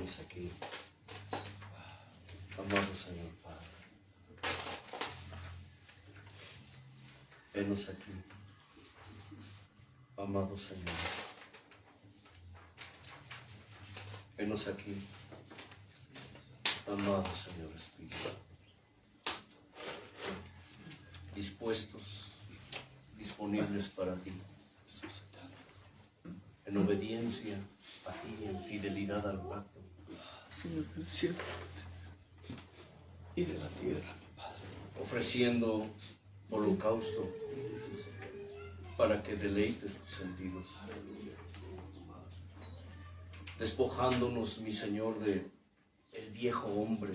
Henos aquí, amado Señor Padre. Henos aquí, amado Señor. Henos aquí, amado Señor Espíritu. Dispuestos, disponibles para ti, en obediencia a ti, en fidelidad al pacto. Señor del cielo y de la tierra, mi Padre. Ofreciendo holocausto para que deleites tus sentidos. Despojándonos, mi Señor, de el viejo hombre,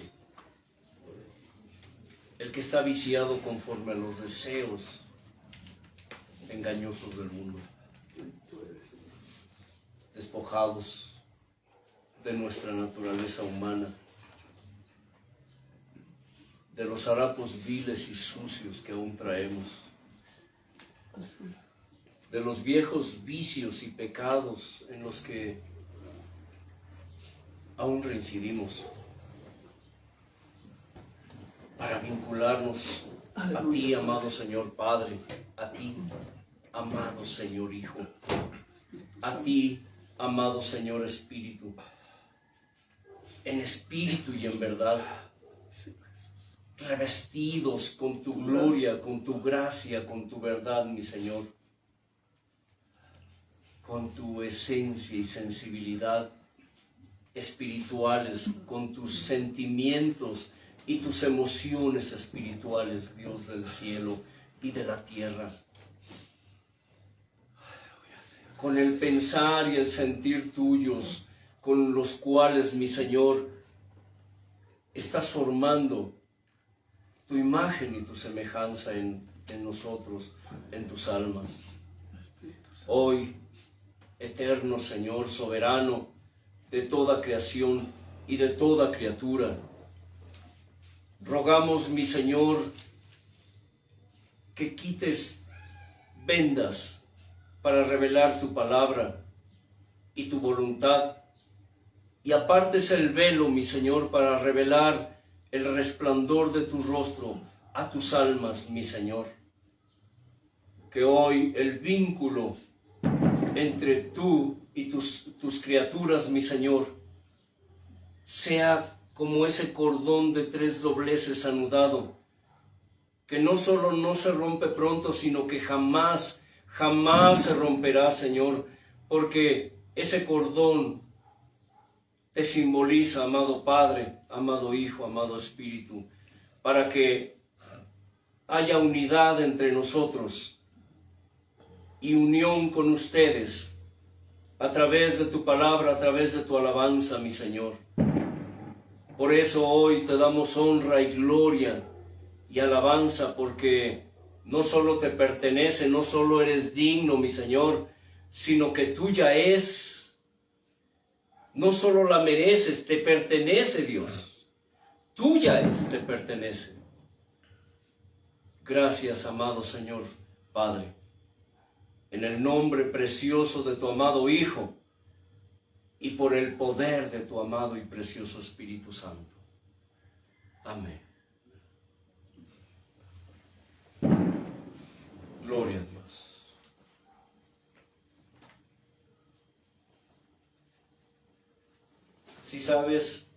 el que está viciado conforme a los deseos engañosos del mundo. Despojados de nuestra naturaleza humana, de los harapos viles y sucios que aún traemos, de los viejos vicios y pecados en los que aún reincidimos, para vincularnos a ti, amado Señor Padre, a ti, amado Señor Hijo, a ti, amado Señor Espíritu, en espíritu y en verdad, revestidos con tu gloria, con tu gracia, con tu verdad, mi Señor, con tu esencia y sensibilidad espirituales, con tus sentimientos y tus emociones espirituales, Dios del cielo y de la tierra, con el pensar y el sentir tuyos, con los cuales, mi Señor, estás formando tu imagen y tu semejanza en nosotros, en tus almas. Hoy, eterno Señor, soberano de toda creación y de toda criatura, rogamos, mi Señor, que quites vendas para revelar tu palabra y tu voluntad, y apartes el velo, mi Señor, para revelar el resplandor de tu rostro a tus almas, mi Señor. Que hoy el vínculo entre tú y tus criaturas, mi Señor, sea como ese cordón de 3 dobleces anudado, que no solo no se rompe pronto, sino que jamás, jamás se romperá, Señor, porque ese cordón te simboliza, amado Padre, amado Hijo, amado Espíritu, para que haya unidad entre nosotros y unión con ustedes a través de tu palabra, a través de tu alabanza, mi Señor. Por eso hoy te damos honra y gloria y alabanza, porque no solo te pertenece, no solo eres digno, mi Señor, sino que tuya es. No solo la mereces, te pertenece, Dios. Tuya es, te pertenece. Gracias, amado Señor Padre, en el nombre precioso de tu amado Hijo y por el poder de tu amado y precioso Espíritu Santo. Amén. Gloria a Dios. Si sabes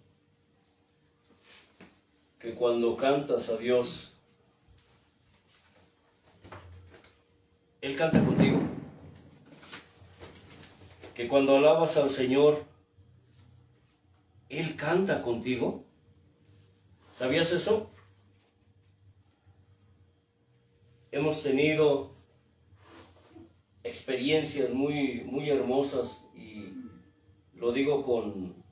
que cuando cantas a Dios, Él canta contigo. Que cuando alabas al Señor, Él canta contigo. ¿Sabías eso? Hemos tenido experiencias muy, muy hermosas, y lo digo con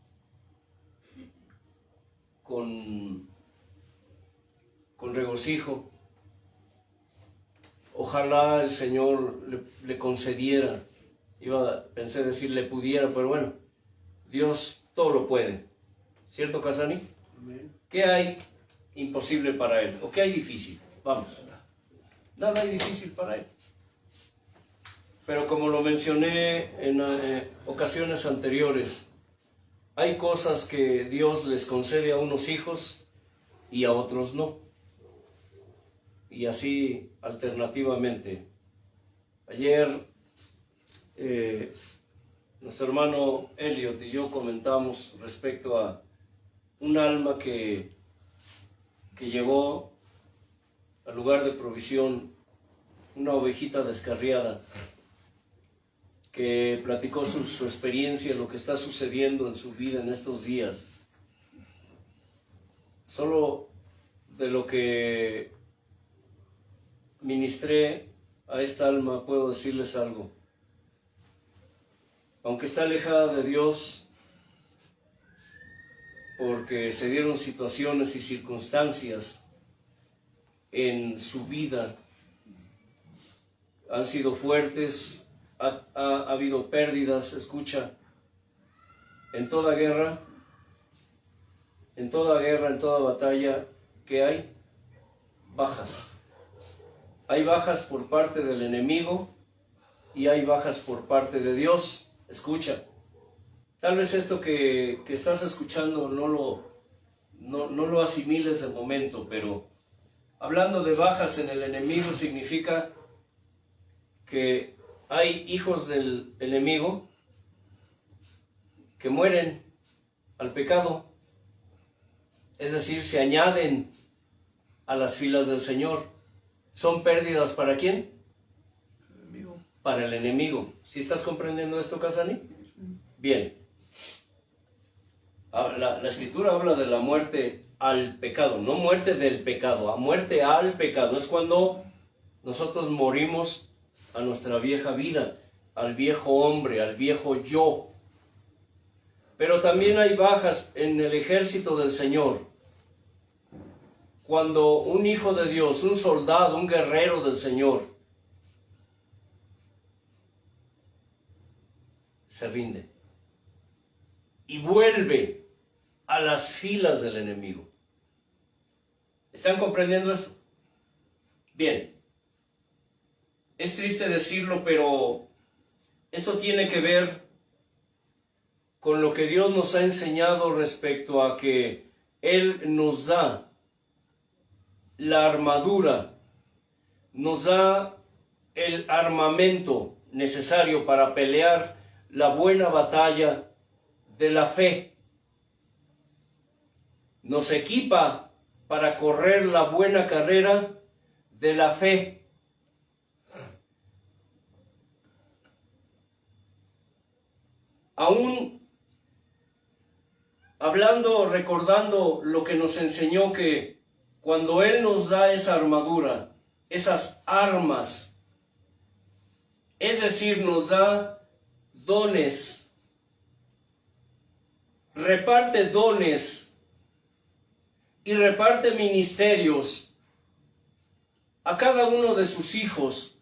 regocijo. Ojalá el Señor le concediera, pensé decir le pudiera, pero bueno, Dios todo lo puede. ¿Cierto, Casani? Amén. ¿Qué hay imposible para Él? ¿O qué hay difícil? Vamos. Nada hay difícil para Él. Pero como lo mencioné en ocasiones anteriores, hay cosas que Dios les concede a unos hijos y a otros no. Y así alternativamente. Ayer nuestro hermano Elliot y yo comentamos respecto a un alma que llegó al lugar de provisión, una ovejita descarriada, que platicó su experiencia, lo que está sucediendo en su vida en estos días. Solo de lo que ministré a esta alma puedo decirles algo. Aunque está alejada de Dios, porque se dieron situaciones y circunstancias en su vida, han sido fuertes, ha habido pérdidas. Escucha, en toda guerra, en toda batalla, ¿qué hay? Bajas. Hay bajas por parte del enemigo y hay bajas por parte de Dios. Escucha, tal vez esto que estás escuchando no lo asimiles de momento, pero hablando de bajas en el enemigo significa que hay hijos del enemigo que mueren al pecado, es decir, se añaden a las filas del Señor. ¿Son pérdidas para quién? Para el enemigo. ¿Sí estás comprendiendo esto, Casani? Bien. La Escritura habla de la muerte al pecado, no muerte del pecado, a muerte al pecado. Es cuando nosotros morimos a nuestra vieja vida, al viejo hombre, al viejo yo. Pero también hay bajas en el ejército del Señor. Cuando un hijo de Dios, un soldado, un guerrero del Señor, se rinde y vuelve a las filas del enemigo. ¿Están comprendiendo esto? Bien. Es triste decirlo, pero esto tiene que ver con lo que Dios nos ha enseñado respecto a que Él nos da la armadura, nos da el armamento necesario para pelear la buena batalla de la fe. Nos equipa para correr la buena carrera de la fe. Aún hablando, recordando lo que nos enseñó, que cuando Él nos da esa armadura, esas armas, es decir, nos da dones, reparte dones y reparte ministerios a cada uno de sus hijos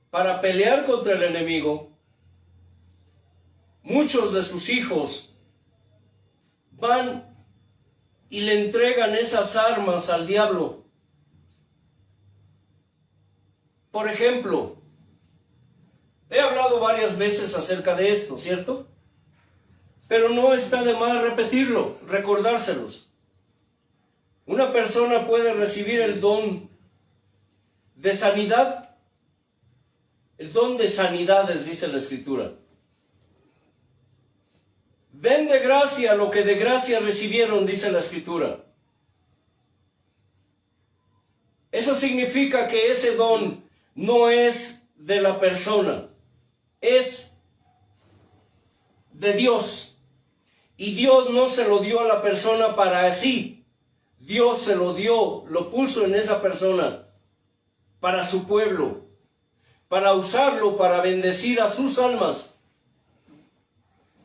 para pelear contra el enemigo. Muchos de sus hijos van y le entregan esas armas al diablo. Por ejemplo, he hablado varias veces acerca de esto, ¿cierto? Pero no está de más repetirlo, recordárselos. Una persona puede recibir el don de sanidad. El don de sanidades, dice la Escritura. Den de gracia lo que de gracia recibieron, dice la Escritura. Eso significa que ese don no es de la persona, es de Dios. Y Dios no se lo dio a la persona para sí. Dios se lo dio, lo puso en esa persona para su pueblo, para usarlo para bendecir a sus almas.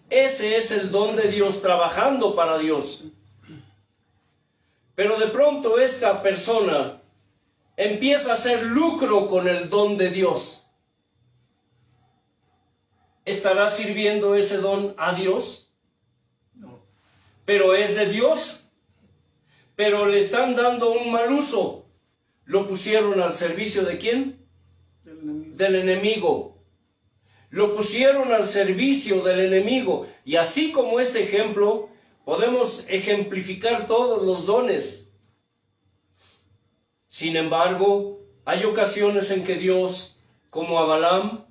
Ese es el don de Dios, trabajando para Dios. Pero de pronto esta persona empieza a hacer lucro con el don de Dios. ¿Estará sirviendo ese don a Dios? No. Pero es de Dios. Pero le están dando un mal uso. ¿Lo pusieron al servicio de quién? Del enemigo. lo pusieron al servicio del enemigo. Y así como este ejemplo, podemos ejemplificar todos los dones. Sin embargo, hay ocasiones en que Dios, como a Balaam,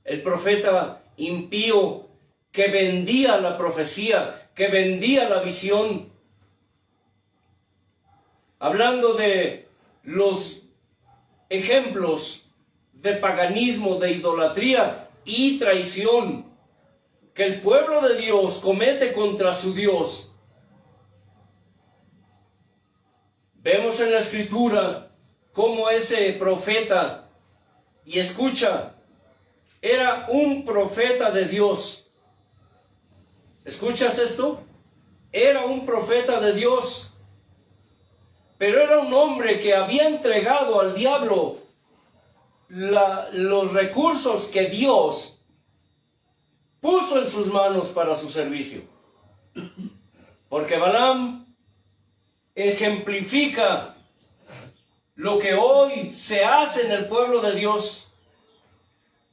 el profeta impío, que vendía la profecía, que vendía la visión, hablando de los ejemplos de paganismo, de idolatría y traición que el pueblo de Dios comete contra su Dios. Vemos en la Escritura cómo ese profeta, y escucha, era un profeta de Dios. ¿Escuchas esto? Era un profeta de Dios, pero era un hombre que había entregado al diablo los recursos que Dios puso en sus manos para su servicio. Porque Balaam ejemplifica lo que hoy se hace en el pueblo de Dios.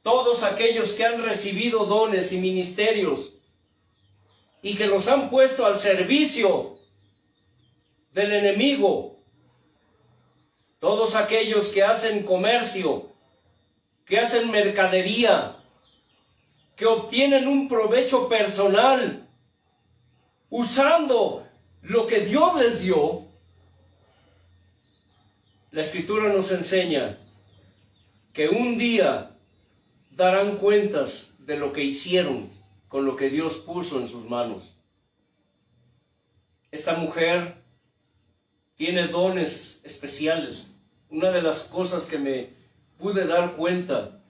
Todos aquellos que han recibido dones y ministerios y que los han puesto al servicio del enemigo. Todos aquellos que hacen comercio, que hacen mercadería, que obtienen un provecho personal usando lo que Dios les dio. La Escritura nos enseña que un día darán cuentas de lo que hicieron con lo que Dios puso en sus manos. Esta mujer tiene dones especiales. Una de las cosas que me pude dar cuenta,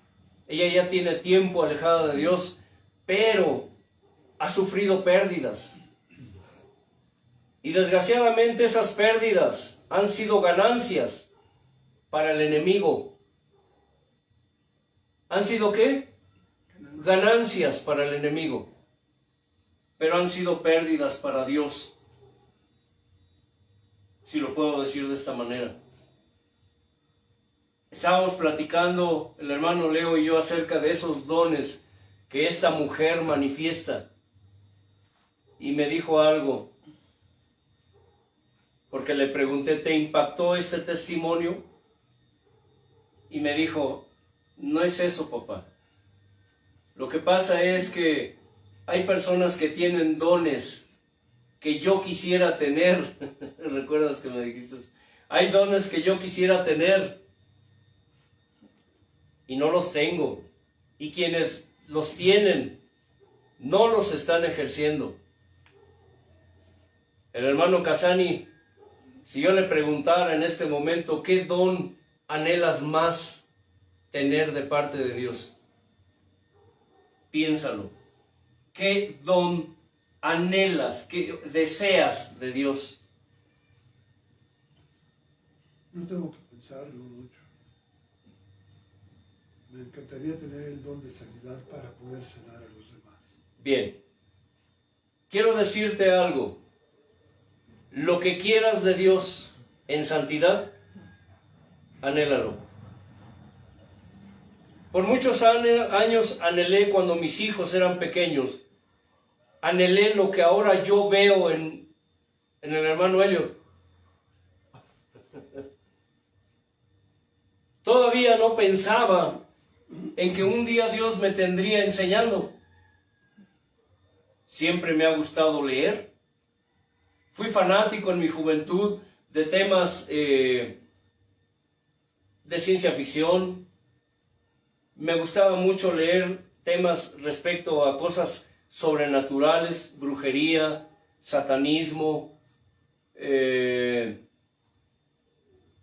ella ya tiene tiempo alejada de Dios, pero ha sufrido pérdidas. Y desgraciadamente esas pérdidas han sido ganancias para el enemigo. ¿Han sido qué? Ganancias para el enemigo. Pero han sido pérdidas para Dios, si lo puedo decir de esta manera. Estábamos platicando, el hermano Leo y yo, acerca de esos dones que esta mujer manifiesta. Y me dijo algo, porque le pregunté, ¿te impactó este testimonio? Y me dijo, no es eso, papá. Lo que pasa es que hay personas que tienen dones que yo quisiera tener. ¿Recuerdas que me dijiste eso? Hay dones que yo quisiera tener y no los tengo. Y quienes los tienen no los están ejerciendo. El hermano Casani, si yo le preguntara en este momento, ¿qué don anhelas más tener de parte de Dios? Piénsalo. ¿Qué don anhelas, qué deseas de Dios? No tengo que pensarlo mucho. Me encantaría tener el don de sanidad para poder sanar a los demás. Bien. Quiero decirte algo. Lo que quieras de Dios en santidad, anhélalo. Por muchos años anhelé, cuando mis hijos eran pequeños, anhelé lo que ahora yo veo en el hermano Elliot. Todavía no pensaba en que un día Dios me tendría enseñando. Siempre me ha gustado leer. Fui fanático en mi juventud de temas de ciencia ficción. Me gustaba mucho leer temas respecto a cosas sobrenaturales, brujería, satanismo,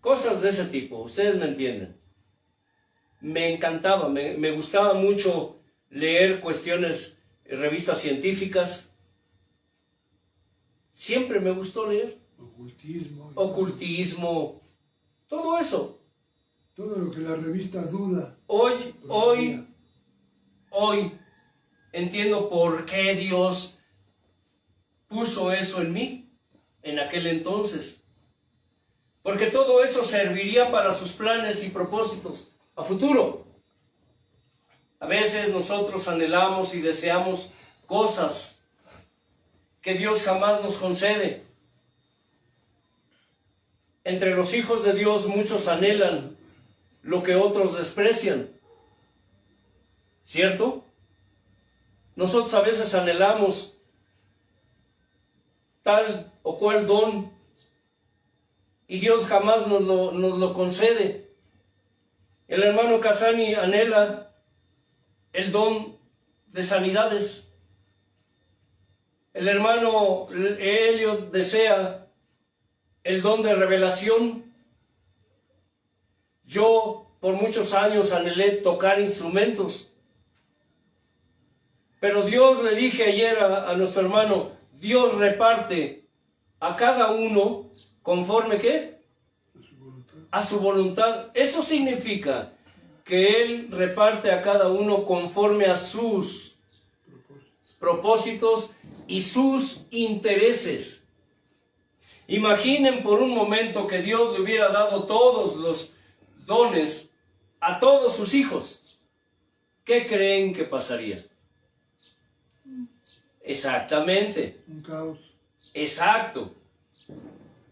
cosas de ese tipo. Ustedes me entienden. Me encantaba, me gustaba mucho leer cuestiones, revistas científicas. Siempre me gustó leer. Ocultismo, todo eso. Todo lo que la revista duda. Hoy entiendo por qué Dios puso eso en mí en aquel entonces. Porque todo eso serviría para sus planes y propósitos a futuro. A veces nosotros anhelamos y deseamos cosas que Dios jamás nos concede. Entre los hijos de Dios muchos anhelan lo que otros desprecian. ¿Cierto? Nosotros a veces anhelamos tal o cual don y Dios jamás nos lo concede. El hermano Casani anhela el don de sanidades. El hermano Elliot desea el don de revelación. Yo por muchos años anhelé tocar instrumentos. Pero Dios, le dije ayer a nuestro hermano, Dios reparte a cada uno conforme ¿qué? A su voluntad. Eso significa que Él reparte a cada uno conforme a sus propósitos y sus intereses. Imaginen por un momento que Dios le hubiera dado todos los dones a todos sus hijos. ¿Qué creen que pasaría? Exactamente. Un caos. Exacto.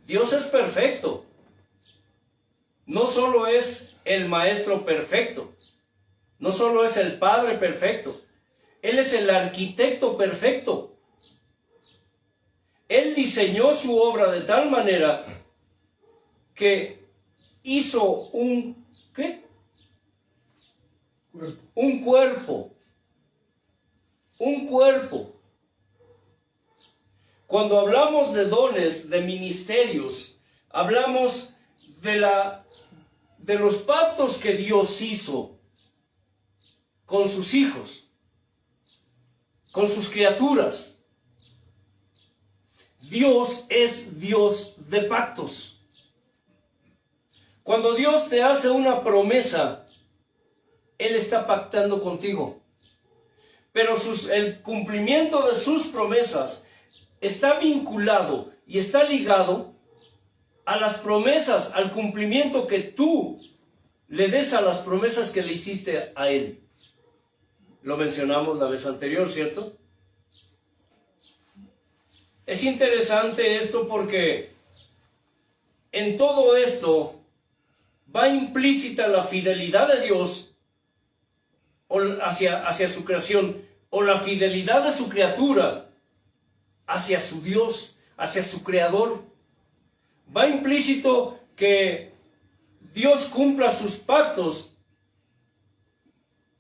Dios es perfecto. No solo es el maestro perfecto, no solo es el padre perfecto, Él es el arquitecto perfecto. Él diseñó su obra de tal manera que hizo un, ¿qué? Cuerpo. Un cuerpo. Un cuerpo. Cuando hablamos de dones, de ministerios, hablamos de los pactos que Dios hizo con sus hijos, con sus criaturas. Dios es Dios de pactos. Cuando Dios te hace una promesa, Él está pactando contigo. Pero el cumplimiento de sus promesas está vinculado y está ligado a las promesas, al cumplimiento que tú le des a las promesas que le hiciste a Él. Lo mencionamos la vez anterior, ¿cierto? Es interesante esto porque en todo esto va implícita la fidelidad de Dios hacia su creación, o la fidelidad de su criatura hacia su Dios, hacia su Creador. Va implícito que Dios cumpla sus pactos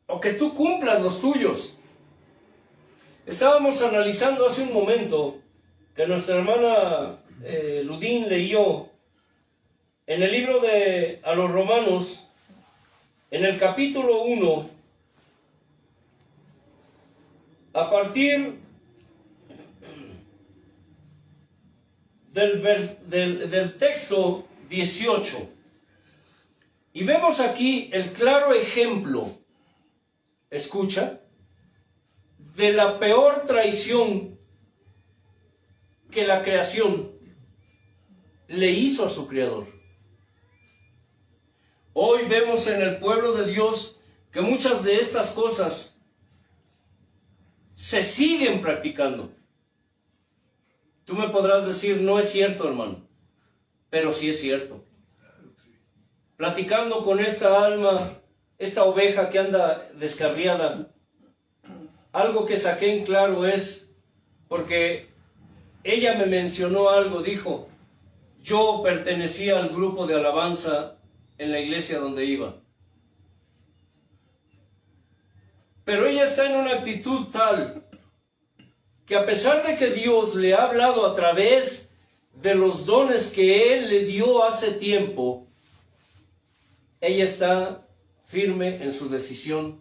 o que tú cumplas los tuyos. Estábamos analizando hace un momento que nuestra hermana Ludín leyó en el libro a los Romanos, en el capítulo 1, a partir del texto 18. Y vemos aquí el claro ejemplo, escucha, de la peor traición que la creación le hizo a su Creador. Hoy vemos en el pueblo de Dios que muchas de estas cosas se siguen practicando. Tú me podrás decir, no es cierto, hermano, pero sí es cierto. Platicando con esta alma, esta oveja que anda descarriada, algo que saqué en claro es, porque ella me mencionó algo, dijo, yo pertenecía al grupo de alabanza en la iglesia donde iba. Pero ella está en una actitud tal que a pesar de que Dios le ha hablado a través de los dones que Él le dio hace tiempo, ella está firme en su decisión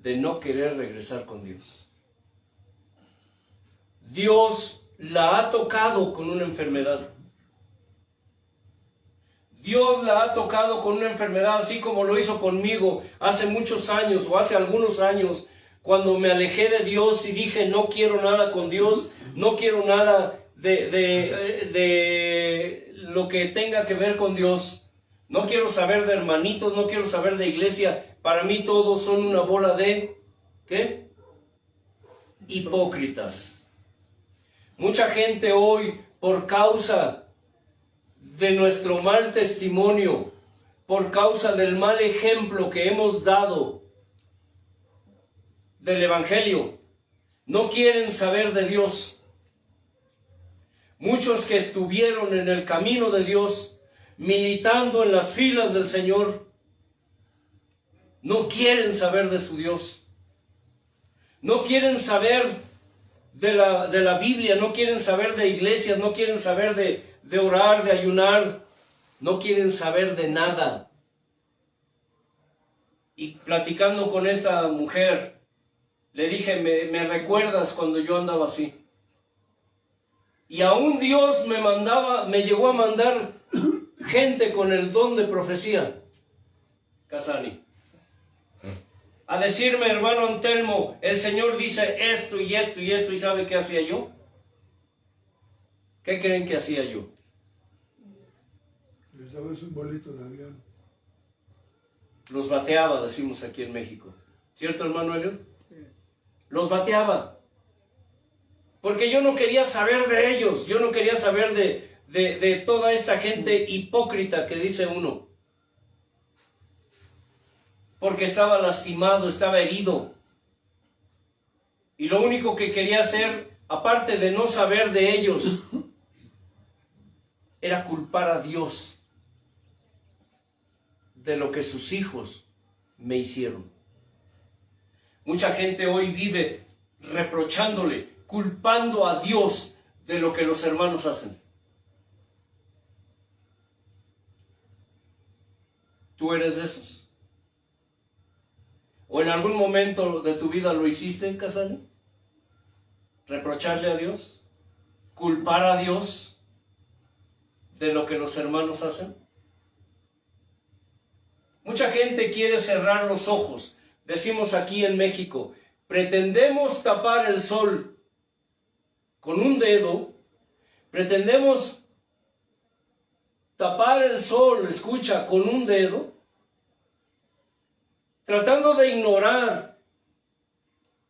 de no querer regresar con Dios. Dios la ha tocado con una enfermedad. Dios la ha tocado con una enfermedad, así como lo hizo conmigo hace muchos años o hace algunos años, cuando me alejé de Dios y dije, no quiero nada con Dios, no quiero nada de lo que tenga que ver con Dios. No quiero saber de hermanitos, no quiero saber de iglesia. Para mí todos son una bola de, ¿qué? Hipócritas. Mucha gente hoy, por causa de nuestro mal testimonio, por causa del mal ejemplo que hemos dado del Evangelio, no quieren saber de Dios. Muchos que estuvieron en el camino de Dios, militando en las filas del Señor, no quieren saber de su Dios. No quieren saber de la Biblia, no quieren saber de iglesias, no quieren saber de orar, de ayunar, no quieren saber de nada. Y platicando con esta mujer, le dije, ¿me recuerdas cuando yo andaba así? Y aún Dios me llegó a mandar gente con el don de profecía, Casani, a decirme, hermano Antelmo, el Señor dice esto y esto y esto, ¿y sabe qué hacía yo? ¿Qué creen que hacía yo? Les dabas un boleto de avión. Los bateaba, decimos aquí en México. ¿Cierto, hermano Elliot? Los bateaba. Porque yo no quería saber de ellos, yo no quería saber de toda esta gente hipócrita que dice uno. Porque estaba lastimado, estaba herido. Y lo único que quería hacer, aparte de no saber de ellos, era culpar a Dios de lo que sus hijos me hicieron. Mucha gente hoy vive reprochándole, culpando a Dios de lo que los hermanos hacen. ¿Tú eres de esos? ¿O en algún momento de tu vida lo hiciste, Casani? ¿Reprocharle a Dios? ¿Culpar a Dios de lo que los hermanos hacen? Mucha gente quiere cerrar los ojos. Decimos aquí en México, pretendemos tapar el sol con un dedo, pretendemos tapar el sol, escucha, con un dedo, tratando de ignorar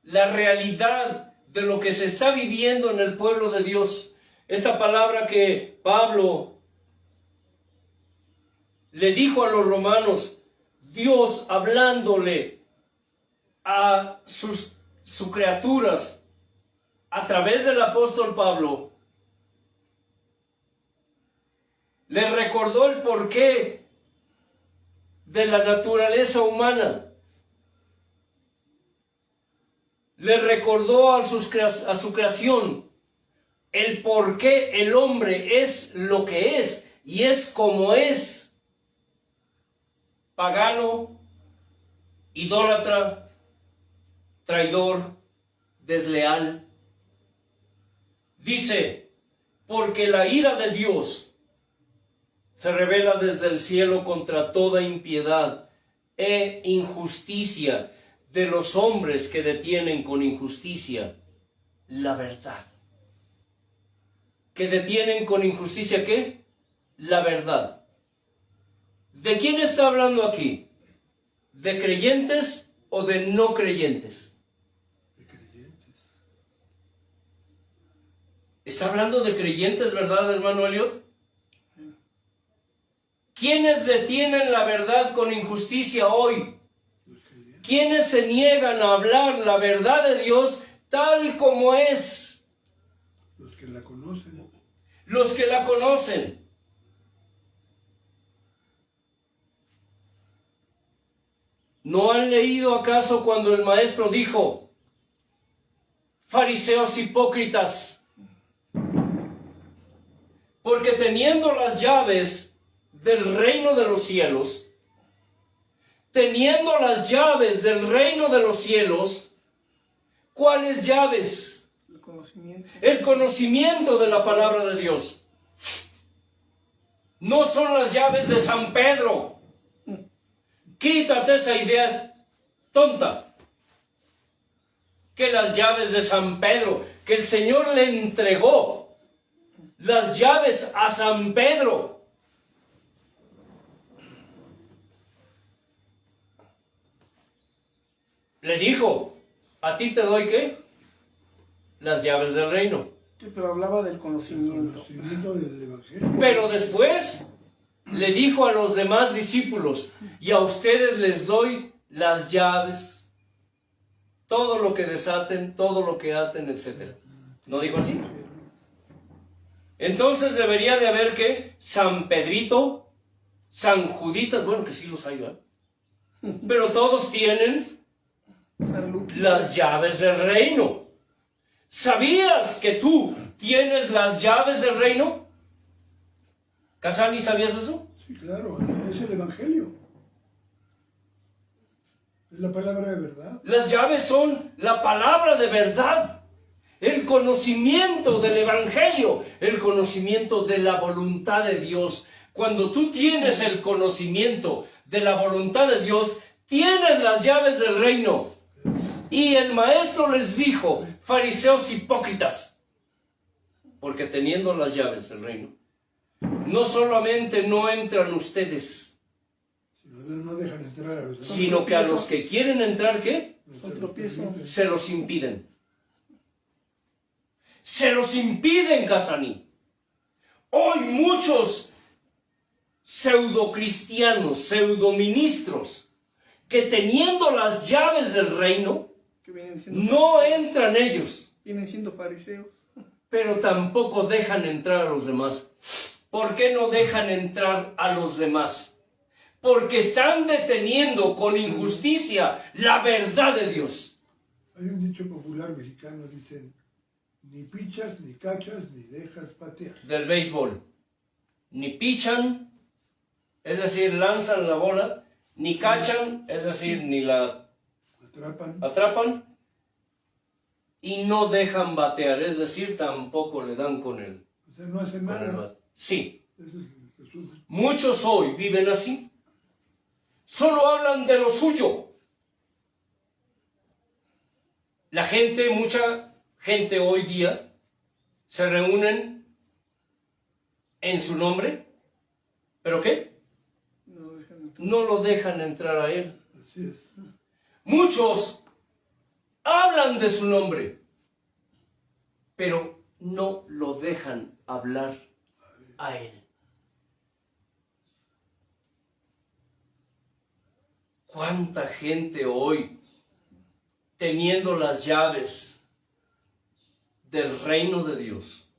la realidad de lo que se está viviendo en el pueblo de Dios. Esta palabra que Pablo le dijo a los romanos, Dios hablándole a sus criaturas a través del apóstol Pablo, le recordó el porqué de la naturaleza humana. Le recordó a su creación el por qué el hombre es lo que es y es como es: pagano, idólatra, traidor, desleal. Dice, porque la ira de Dios se revela desde el cielo contra toda impiedad e injusticia de los hombres que detienen con injusticia la verdad. ¿Que detienen con injusticia qué? La verdad. ¿De quién está hablando aquí? ¿De creyentes o de no creyentes? De creyentes. Está hablando de creyentes, ¿verdad, hermano Elliot? ¿Quiénes detienen la verdad con injusticia hoy? ¿Quiénes se niegan a hablar la verdad de Dios tal como es? Los que la conocen. Los que la conocen. ¿No han leído acaso cuando el maestro dijo, fariseos hipócritas, porque teniendo las llaves del reino de los cielos, teniendo las llaves del reino de los cielos, ¿cuáles llaves? El conocimiento. El conocimiento de la palabra de Dios. No son las llaves de San Pedro. Quítate esa idea tonta. Que las llaves de San Pedro, que el Señor le entregó las llaves a San Pedro. Le dijo, a ti te doy ¿qué? Las llaves del reino. Sí, pero hablaba del El conocimiento. conocimiento del Evangelio. Pero después le dijo a los demás discípulos, y a ustedes les doy las llaves, todo lo que desaten, todo lo que aten, etc. ¿No dijo así? Entonces debería de haber que San Pedrito, San Juditas, bueno que sí los hay, ¿verdad? Pero todos tienen San Lucas. las llaves del reino. ¿Sabías que tú tienes las llaves del reino? ¿Casani, sabías eso? Sí, claro, es el Evangelio. Es la palabra de verdad. Las llaves son la palabra de verdad, el conocimiento del Evangelio, el conocimiento de la voluntad de Dios. Cuando tú tienes el conocimiento de la voluntad de Dios, tienes las llaves del reino. Y el maestro les dijo, fariseos hipócritas, porque teniendo las llaves del reino, no solamente no entran ustedes, No dejan entrar a los sino que a los que quieren entrar, ¿qué? Son tropiezo. Se los impiden. Se los impiden, Casani. Hoy muchos pseudocristianos, pseudoministros, que teniendo las llaves del reino, Que vienen siendo no entran ellos, vienen siendo fariseos. pero tampoco dejan entrar a los demás. ¿Por qué no dejan entrar a los demás? Porque están deteniendo con injusticia la verdad de Dios. Hay un dicho popular mexicano, dicen, ni pichas, ni cachas, ni dejas patear. Del béisbol. Ni pichan, es decir, lanzan la bola, ni cachan, es decir, ni la atrapan, y no dejan batear, es decir, tampoco le dan con él. O sea, no hacen nada. Sí, Eso es el resumen. muchos hoy viven así. Solo hablan de lo suyo. La gente, mucha gente hoy día, se reúnen en su nombre, ¿pero qué? No dejan. No lo dejan entrar a él. Así es. Muchos hablan de su nombre, pero no lo dejan hablar a él. ¿Cuánta gente hoy, teniendo las llaves del reino de Dios,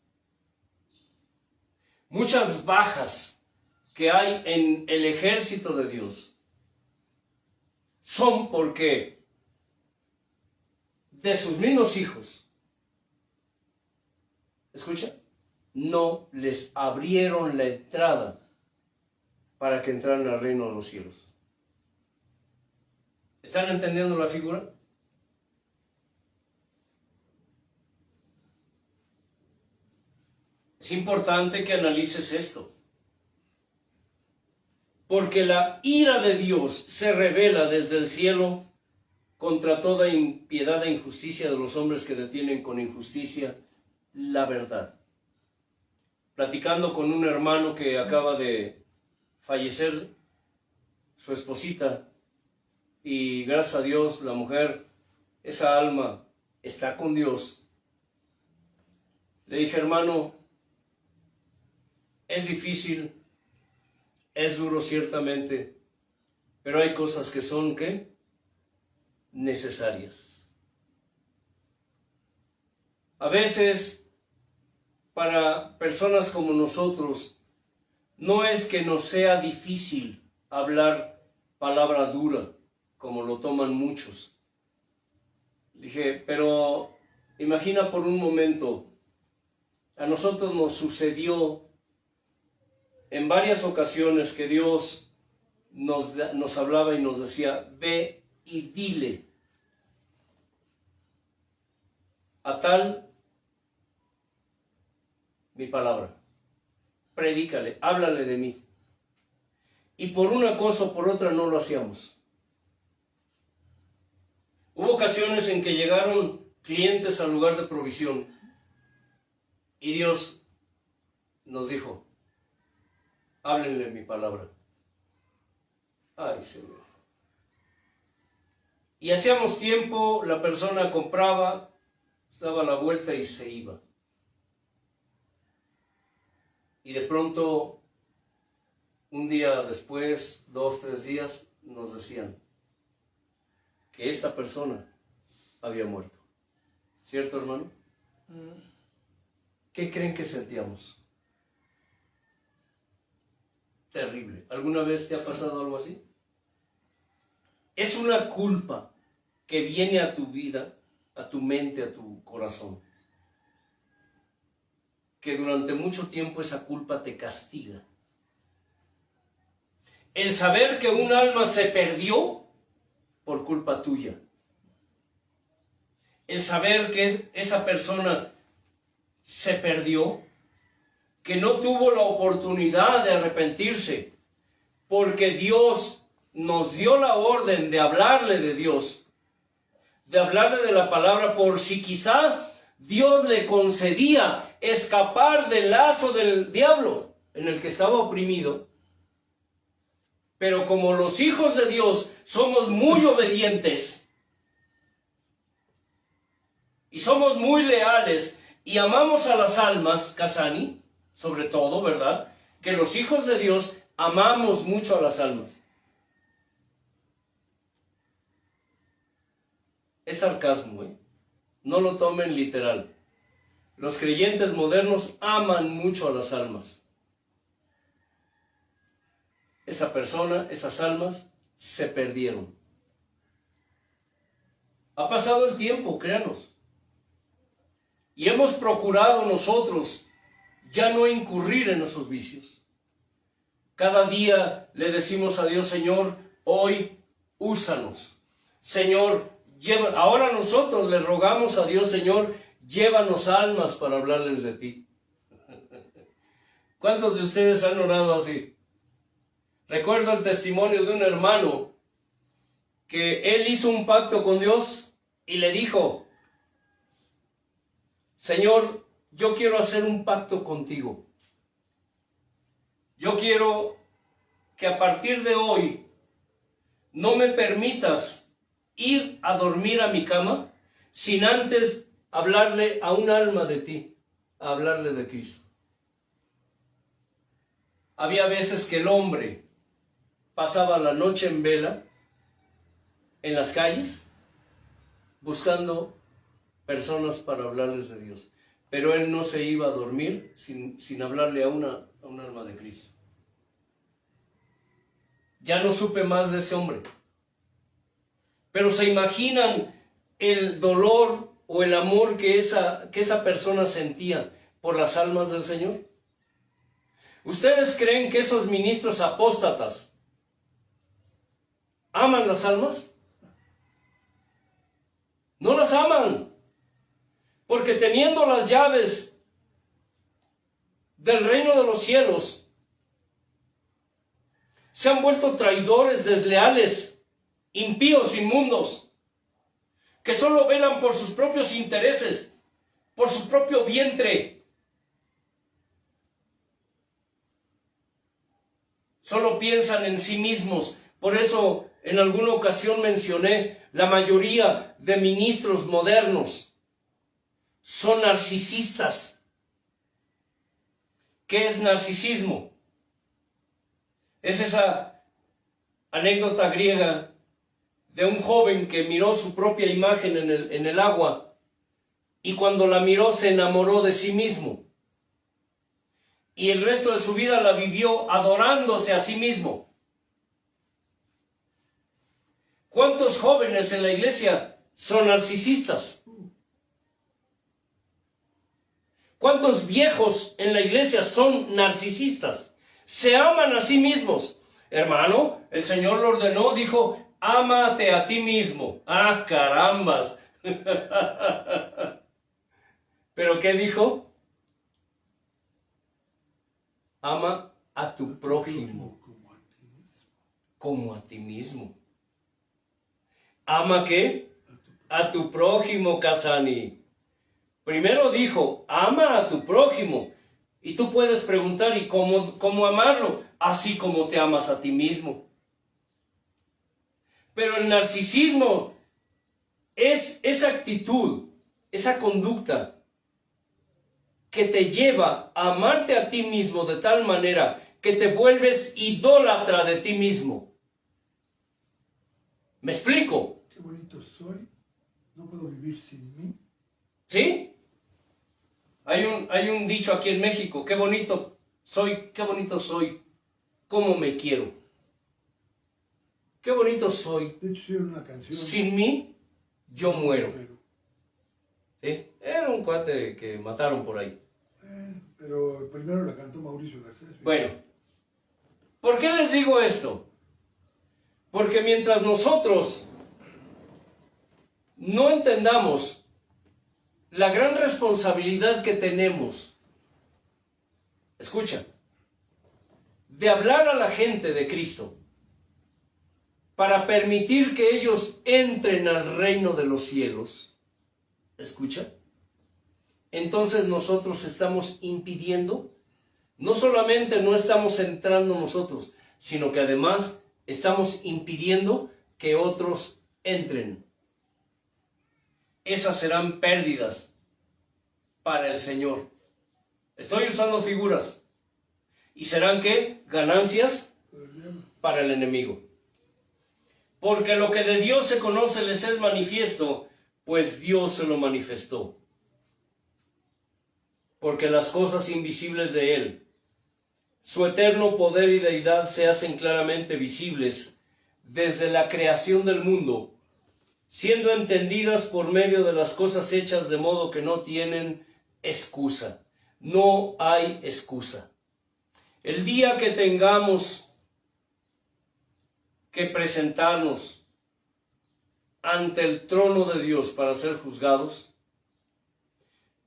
muchas bajas que hay en el ejército de Dios, son porque de sus mismos hijos, escucha, no les abrieron la entrada para que entraran al reino de los cielos? ¿Están entendiendo la figura? Es importante que analices esto, porque la ira de Dios se revela desde el cielo contra toda impiedad e injusticia de los hombres que detienen con injusticia la verdad. Platicando con un hermano que acaba de fallecer, su esposita, y gracias a Dios la mujer, esa alma está con Dios. Le dije, hermano, es difícil, es duro ciertamente, pero hay cosas que son, ¿qué? Necesarias. A veces, para personas como nosotros, no es que nos sea difícil hablar palabra dura, como lo toman muchos. Dije, pero imagina por un momento, a nosotros nos sucedió en varias ocasiones que Dios nos hablaba y nos decía, ve y dile a tal mi palabra, predícale, háblale de mí. Y por una cosa o por otra no lo hacíamos. Hubo ocasiones en que llegaron clientes al lugar de provisión y Dios nos dijo, háblenle mi palabra. Ay, Señor. Y hacíamos tiempo, la persona compraba, daba la vuelta y se iba. Y de pronto, un día después, 2, 3 días, nos decían que esta persona había muerto. ¿Cierto, hermano? ¿Qué creen que sentíamos? Terrible. ¿Alguna vez te ha pasado algo así? Es una culpa que viene a tu vida, a tu mente, a tu corazón. Que durante mucho tiempo esa culpa te castiga. El saber que un alma se perdió por culpa tuya. El saber que esa persona se perdió, que no tuvo la oportunidad de arrepentirse, porque Dios nos dio la orden de hablarle de Dios, de hablarle de la palabra, por si quizá Dios le concedía escapar del lazo del diablo en el que estaba oprimido. Pero como los hijos de Dios somos muy obedientes y somos muy leales y amamos a las almas, Casani, sobre todo, ¿verdad? Que los hijos de Dios amamos mucho a las almas. Es sarcasmo, ¿eh? No lo tomen literal. Los creyentes modernos aman mucho a las almas. Esa persona, esas almas, se perdieron. Ha pasado el tiempo, créanos. Y hemos procurado nosotros ya no incurrir en esos vicios. Cada día le decimos a Dios, Señor, hoy úsanos. Señor, ahora nosotros le rogamos a Dios, Señor, llévanos almas para hablarles de ti. ¿Cuántos de ustedes han orado así? Recuerdo el testimonio de un hermano que él hizo un pacto con Dios y le dijo, Señor, yo quiero hacer un pacto contigo. Yo quiero que a partir de hoy no me permitas ir a dormir a mi cama sin antes hablarle a un alma de ti, a hablarle de Cristo. Había veces que el hombre pasaba la noche en vela en las calles buscando personas para hablarles de Dios. Pero él no se iba a dormir sin hablarle a un alma de Cristo. Ya no supe más de ese hombre. Pero ¿se imaginan el dolor o el amor que esa persona sentía por las almas del Señor? ¿Ustedes creen que esos ministros apóstatas aman las almas? No las aman, porque teniendo las llaves del reino de los cielos, se han vuelto traidores, desleales, impíos, inmundos, que solo velan por sus propios intereses, por su propio vientre. Solo piensan en sí mismos. Por eso en alguna ocasión mencioné, la mayoría de ministros modernos son narcisistas. ¿Qué es narcisismo? Es esa anécdota griega de un joven que miró su propia imagen en el agua y cuando la miró se enamoró de sí mismo. Y el resto de su vida la vivió adorándose a sí mismo. ¿Cuántos jóvenes en la iglesia son narcisistas? ¿Cuántos viejos en la iglesia son narcisistas? Se aman a sí mismos. Hermano, el Señor lo ordenó, dijo, ámate a ti mismo. ¡Ah, carambas! ¿Pero qué dijo? Ama a tu prójimo como a ti mismo. ¿Ama qué? A tu prójimo, Casani. Primero dijo, ama a tu prójimo. Y tú puedes preguntar, ¿y cómo amarlo? Así como te amas a ti mismo. Pero el narcisismo es esa actitud, esa conducta que te lleva a amarte a ti mismo de tal manera que te vuelves idólatra de ti mismo. ¿Me explico? Qué bonito soy, no puedo vivir sin mí. ¿Sí? Hay un dicho aquí en México, qué bonito soy, cómo me quiero. Qué bonito soy, De hecho, hicieron una canción. sin mí yo muero. ¿Sí? Era un cuate que mataron por ahí. Pero primero la cantó Mauricio Garcés. Bueno, ¿por qué les digo esto? Porque mientras nosotros no entendamos la gran responsabilidad que tenemos, escucha, de hablar a la gente de Cristo para permitir que ellos entren al reino de los cielos, escucha, entonces nosotros estamos impidiendo, no solamente no estamos entrando nosotros, sino que además estamos impidiendo que otros entren. Esas serán pérdidas para el Señor. Estoy usando figuras. ¿Y serán qué? Ganancias para el enemigo. Porque lo que de Dios se conoce les es manifiesto, pues Dios se lo manifestó. Porque las cosas invisibles de Él, su eterno poder y deidad se hacen claramente visibles desde la creación del mundo, siendo entendidas por medio de las cosas hechas de modo que no tienen excusa. No hay excusa. El día que tengamos que presentarnos ante el trono de Dios para ser juzgados,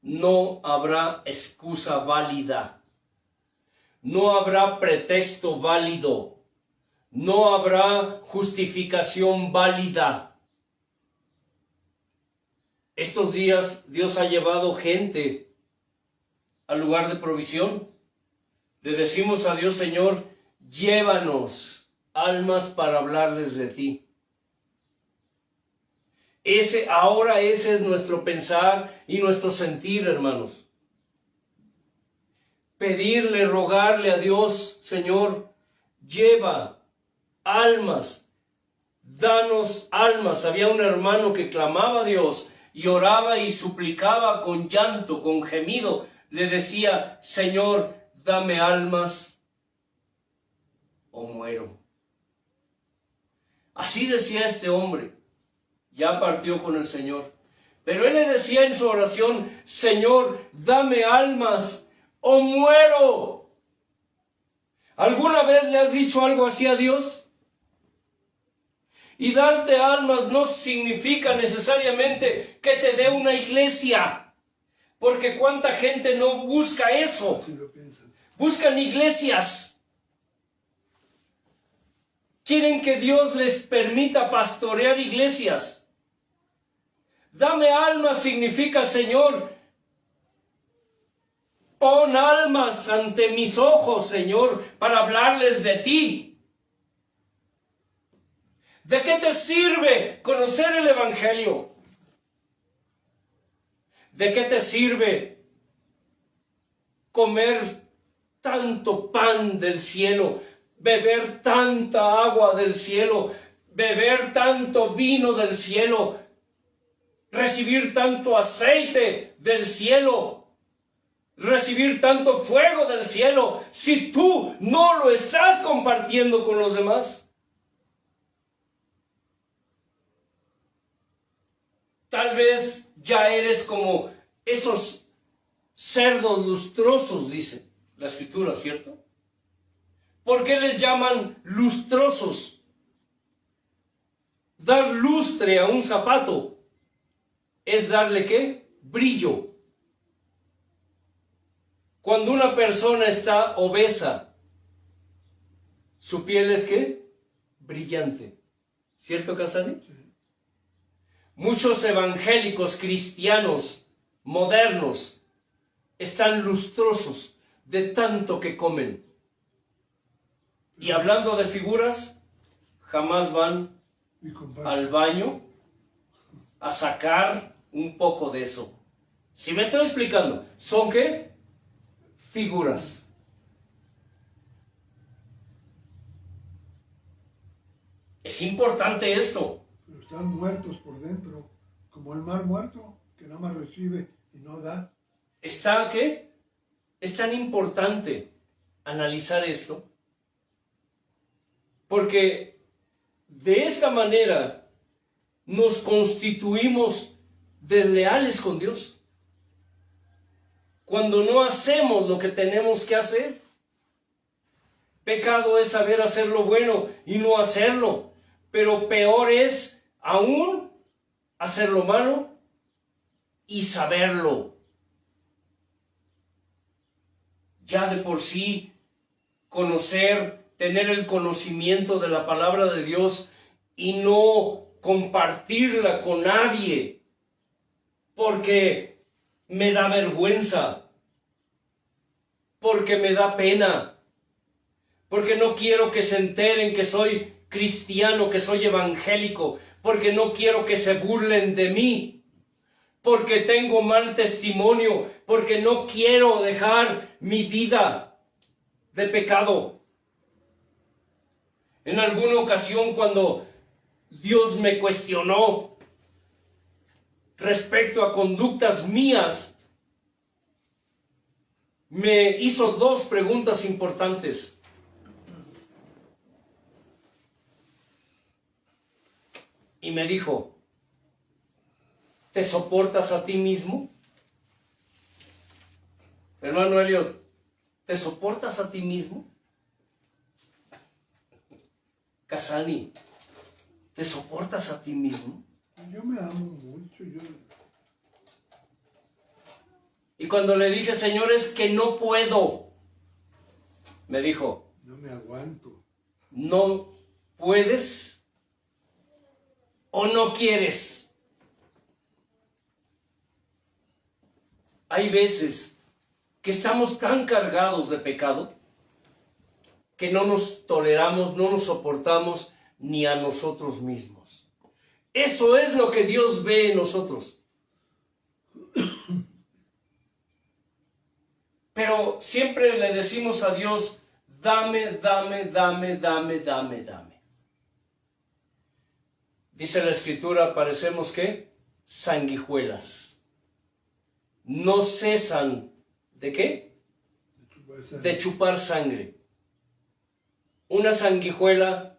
no habrá excusa válida, no habrá pretexto válido, no habrá justificación válida. Estos días Dios ha llevado gente al lugar de provisión. Le decimos a Dios, Señor, llévanos almas para hablarles de ti. Ahora ese es nuestro pensar y nuestro sentir, hermanos. Pedirle, rogarle a Dios, Señor, lleva almas, danos almas. Había un hermano que clamaba a Dios y oraba y suplicaba con llanto, con gemido. Le decía, Señor, dame almas o muero. Así decía este hombre. Ya partió con el Señor. Pero él le decía en su oración, Señor, dame almas o muero. ¿Alguna vez le has dicho algo así a Dios? Y darte almas no significa necesariamente que te dé una iglesia. Porque cuánta gente no busca eso. Sí lo piensan. Buscan iglesias. Quieren que Dios les permita pastorear iglesias. Dame almas significa, Señor, pon almas ante mis ojos, Señor, para hablarles de ti. ¿De qué te sirve conocer el Evangelio? ¿De qué te sirve comer tanto pan del cielo, beber tanta agua del cielo, beber tanto vino del cielo, recibir tanto aceite del cielo, recibir tanto fuego del cielo, si tú no lo estás compartiendo con los demás? Tal vez ya eres como esos cerdos lustrosos, dice la Escritura, ¿cierto? ¿Por qué les llaman lustrosos? Dar lustre a un zapato es darle ¿qué? Brillo. Cuando una persona está obesa, su piel es ¿qué? Brillante. ¿Cierto, Casani? Sí. Muchos evangélicos cristianos modernos están lustrosos de tanto que comen. Y hablando de figuras, jamás van Y comparten. al baño a sacar un poco de eso. Si me estoy explicando, ¿son qué? Figuras. Es importante esto. Pero están muertos por dentro, como el mar muerto, que nada más recibe y no da. ¿Está qué? Es tan importante analizar esto, porque de esta manera nos constituimos desleales con Dios. Cuando no hacemos lo que tenemos que hacer. Pecado es saber hacer lo bueno y no hacerlo, pero peor es aún hacer lo malo y saberlo. Ya de por sí conocer, tener el conocimiento de la palabra de Dios y no compartirla con nadie, porque me da vergüenza, porque me da pena, porque no quiero que se enteren que soy cristiano, que soy evangélico, porque no quiero que se burlen de mí, porque tengo mal testimonio, porque no quiero dejar mi vida de pecado. En alguna ocasión, cuando Dios me cuestionó respecto a conductas mías, me hizo dos preguntas importantes. Y me dijo, ¿te soportas a ti mismo? Hermano Elliot, ¿te soportas a ti mismo? Casani, ¿te soportas a ti mismo? Yo me amo mucho, Y cuando le dije, Señor, es que no puedo, me dijo, no me aguanto. ¿no puedes o no quieres? Hay veces que estamos tan cargados de pecado que no nos toleramos, no nos soportamos ni a nosotros mismos. Eso es lo que Dios ve en nosotros. Pero siempre le decimos a Dios, dame, dame, dame, dame, dame, dame. Dice la Escritura, parecemos ¿qué? Sanguijuelas. No cesan, ¿de qué? De chupar sangre. Una sanguijuela,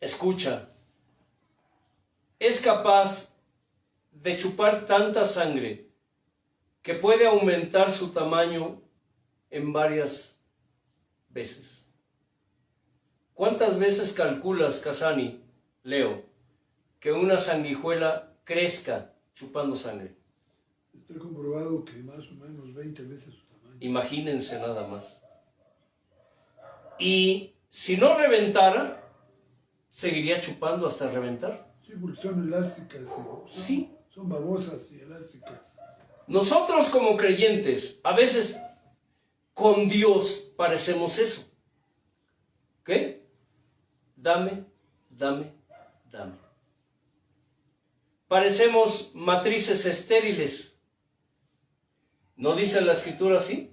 escucha, es capaz de chupar tanta sangre que puede aumentar su tamaño en varias veces. ¿Cuántas veces calculas, Casani, Leo, que una sanguijuela crezca chupando sangre? Está comprobado que más o menos 20 veces su tamaño. Imagínense nada más. Y si no reventara, seguiría chupando hasta reventar. Sí, porque son elásticas. Sí. Son babosas y elásticas. Nosotros como creyentes, a veces con Dios parecemos eso. ¿Qué? Dame, dame, dame. Parecemos matrices estériles. ¿No dice la Escritura así?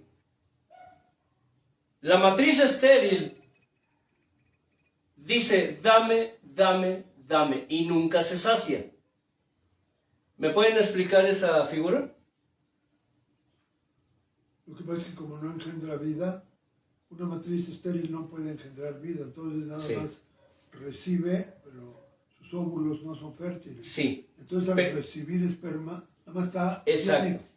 La matriz estéril dice, dame, dame, dame, y nunca se sacia. ¿Me pueden explicar esa figura? Lo que pasa es que como no engendra vida, una matriz estéril no puede engendrar vida, entonces nada más recibe, pero sus óvulos no son fértiles. Sí. Entonces al recibir esperma, nada más está,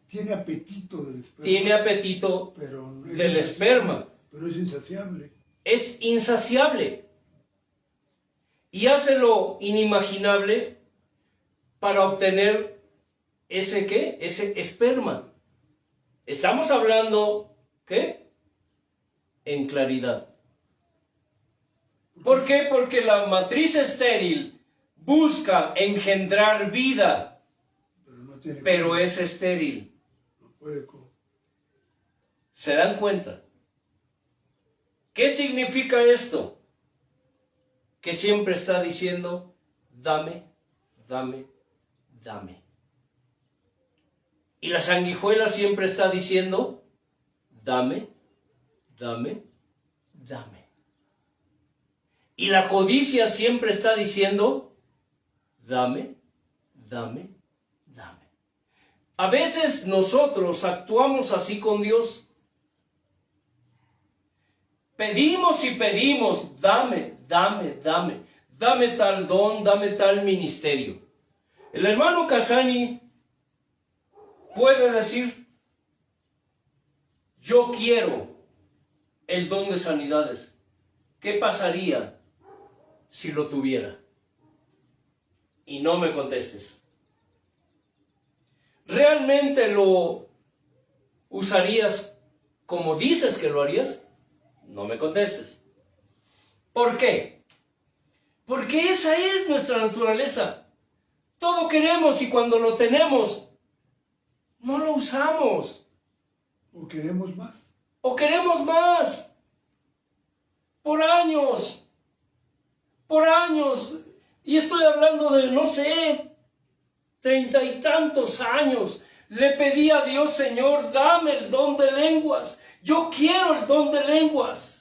tiene apetito del esperma. Tiene apetito del esperma. Pero es insaciable. Es insaciable. Y hace lo inimaginable para obtener ese ¿qué? Ese esperma. Estamos hablando, ¿qué? En claridad. ¿Por qué? Porque la matriz estéril busca engendrar vida, pero es estéril. No puede. ¿Se dan cuenta? ¿Qué significa esto? Que siempre está diciendo, dame, dame, dame. Y la sanguijuela siempre está diciendo, dame, dame, dame. Y la codicia siempre está diciendo, dame, dame, dame. A veces nosotros actuamos así con Dios. Pedimos y pedimos, dame, dame, dame. Dame tal don, dame tal ministerio. El hermano Casani puede decir, yo quiero el don de sanidades. ¿Qué pasaría si lo tuviera? Y no me contestes. ¿Realmente lo usarías como dices que lo harías? No me contestes. ¿Por qué? Porque esa es nuestra naturaleza. Todo queremos y cuando lo tenemos, no lo usamos. ¿O queremos más? O queremos más. Por años. Por años. Y estoy hablando de, no sé, 30 y tantos años. Le pedí a Dios, Señor, dame el don de lenguas. Yo quiero el don de lenguas.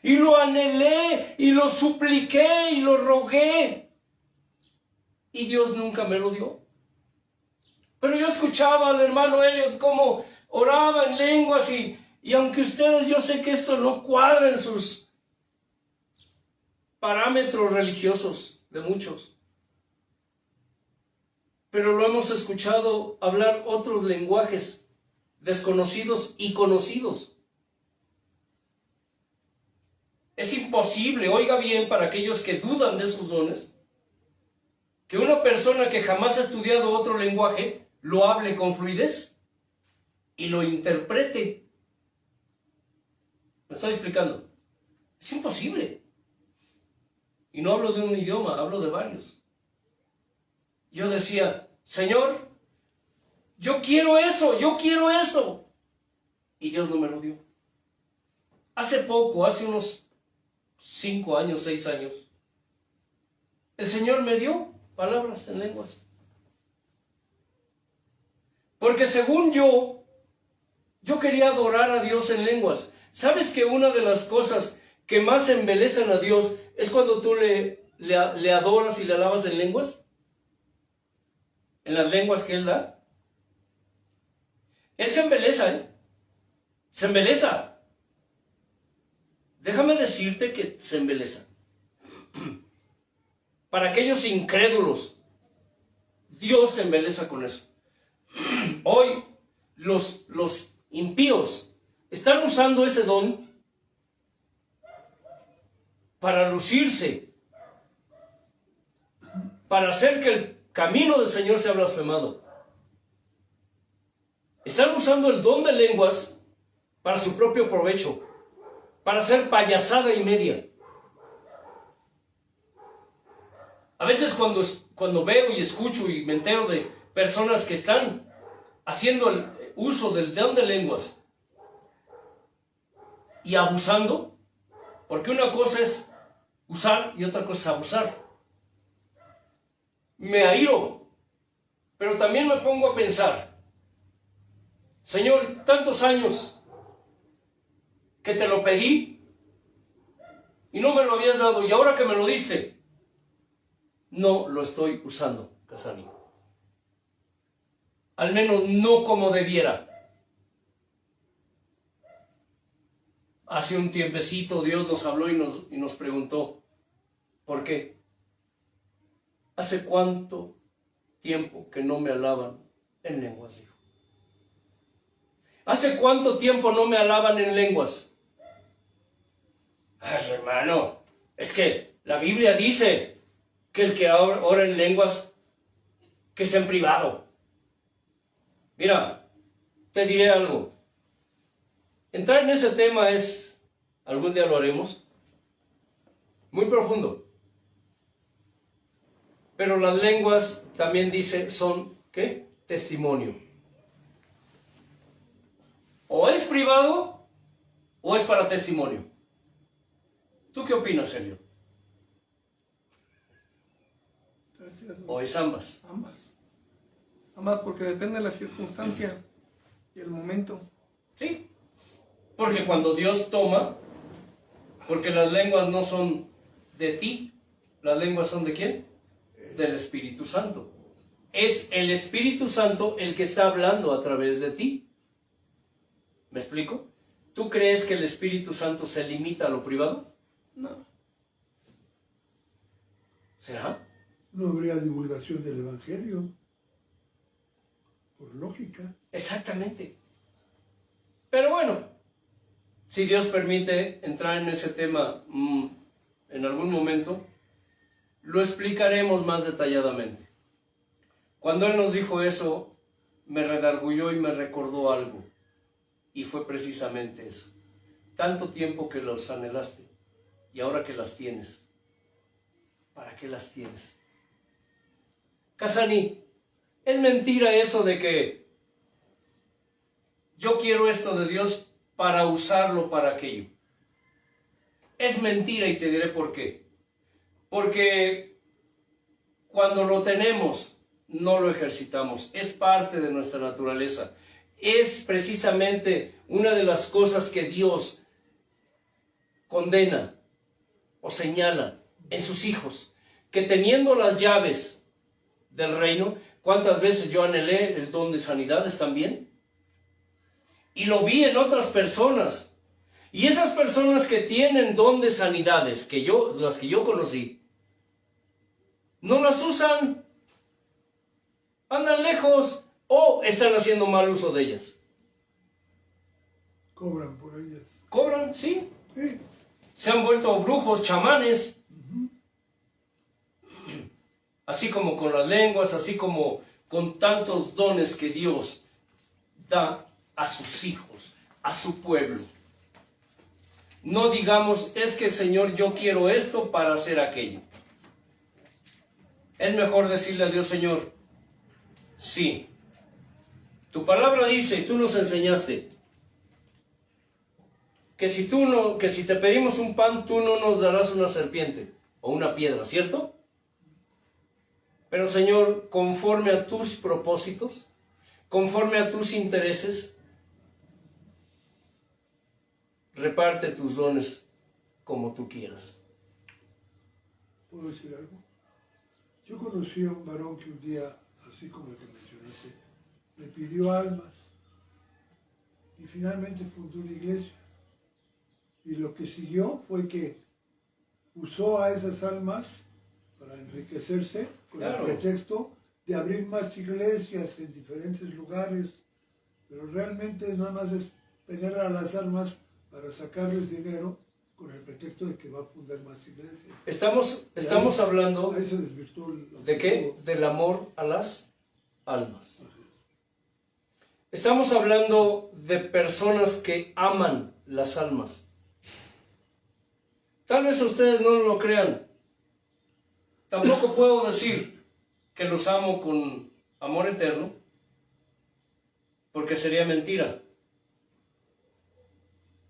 Y lo anhelé, y lo supliqué, y lo rogué. Y Dios nunca me lo dio. Pero yo escuchaba al hermano Elliot cómo oraba en lenguas, y aunque ustedes, yo sé que esto no cuadra en sus parámetros religiosos de muchos. Pero lo hemos escuchado hablar otros lenguajes desconocidos y conocidos. Es imposible, oiga bien, para aquellos que dudan de esos dones, que una persona que jamás ha estudiado otro lenguaje lo hable con fluidez y lo interprete. ¿Me estoy explicando? Es imposible. Y no hablo de un idioma, hablo de varios. Yo decía, Señor, yo quiero eso, yo quiero eso. Y Dios no me lo dio. Hace poco, hace unos 5 años, 6 años, el Señor me dio palabras en lenguas. Porque según yo quería adorar a Dios en lenguas. ¿Sabes que una de las cosas que más embelezan a Dios es cuando tú le adoras y le alabas en lenguas? En las lenguas que Él da. Él se embeleza, ¿eh? Se embeleza. Déjame decirte que se embeleza. Para aquellos incrédulos, Dios se embeleza con eso. Hoy los impíos están usando ese don para lucirse, para hacer que el camino del Señor sea blasfemado. Están usando el don de lenguas para su propio provecho, para hacer payasada y media. A veces cuando veo y escucho y me entero de personas que están haciendo el uso del don de lenguas y abusando, porque una cosa es usar y otra cosa es abusar. Me airo, pero también me pongo a pensar, Señor, tantos años que te lo pedí y no me lo habías dado, y ahora que me lo diste, no lo estoy usando, Casani. Al menos no como debiera. Hace un tiempecito Dios nos habló y nos preguntó, ¿por qué? ¿Hace cuánto tiempo que no me alaban en lenguas? Dijo. ¿Hace cuánto tiempo no me alaban en lenguas? Ay, hermano, es que la Biblia dice que el que ora en lenguas, que es en privado. Mira, te diré algo. Entrar en ese tema algún día lo haremos, muy profundo. Pero las lenguas, también dice, son, ¿qué? Testimonio. O es privado, o es para testimonio. ¿Tú qué opinas, Elliot? ¿O es ambas? Ambas. Ambas porque depende de la circunstancia y el momento. Sí. Porque cuando Dios toma, porque las lenguas no son de ti, las lenguas son ¿de quién? Del Espíritu Santo. Es el Espíritu Santo el que está hablando a través de ti. ¿Me explico? ¿Tú crees que el Espíritu Santo se limita a lo privado? No. ¿Será? No habría divulgación del Evangelio, por lógica. Exactamente. Pero bueno, si Dios permite entrar en ese tema en algún momento, lo explicaremos más detalladamente. Cuando Él nos dijo eso, me redarguyó y me recordó algo. Y fue precisamente eso. Tanto tiempo que los anhelaste y ahora que las tienes, ¿para qué las tienes? Casani, es mentira eso de que yo quiero esto de Dios para usarlo para aquello. Es mentira y te diré por qué. Porque cuando lo tenemos, no lo ejercitamos. Es parte de nuestra naturaleza. Es precisamente una de las cosas que Dios condena o señala en sus hijos. Que teniendo las llaves del reino, ¿cuántas veces yo anhelé el don de sanidades también? Y lo vi en otras personas. Y esas personas que tienen don de sanidades, las que yo conocí, no las usan, andan lejos o están haciendo mal uso de ellas. Cobran por ellas. Cobran, sí. Sí. Se han vuelto brujos, chamanes. Así como con las lenguas, así como con tantos dones que Dios da a sus hijos, a su pueblo. No digamos, es que Señor, yo quiero esto para hacer aquello. Es mejor decirle a Dios, Señor, sí, tu palabra dice, y tú nos enseñaste, que si te pedimos un pan, tú no nos darás una serpiente o una piedra, ¿cierto? Pero Señor, conforme a tus propósitos, conforme a tus intereses, reparte tus dones como tú quieras. ¿Puedo decir algo? Yo conocí a un varón que un día, así como el que mencionaste, me pidió almas y finalmente fundó una iglesia. Y lo que siguió fue que usó a esas almas para enriquecerse con Claro. el pretexto de abrir más iglesias en diferentes lugares, pero realmente nada más es tener a las almas para sacarles dinero con el pretexto de que va a fundar más iglesias. Estamos hablando Ahí se desvirtuó el ¿de qué? objetivo. Del amor a las almas. Estamos hablando de personas que aman las almas. Tal vez ustedes no lo crean. Tampoco puedo decir que los amo con amor eterno, porque sería mentira.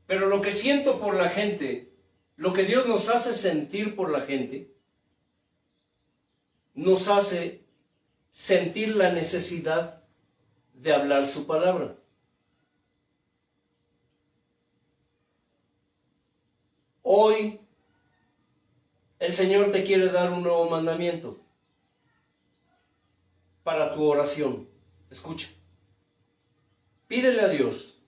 Pero lo que siento por la gente, lo que Dios nos hace sentir por la gente, nos hace sentir la necesidad de hablar su palabra. Hoy el Señor te quiere dar un nuevo mandamiento para tu oración. Escucha. Pídele a Dios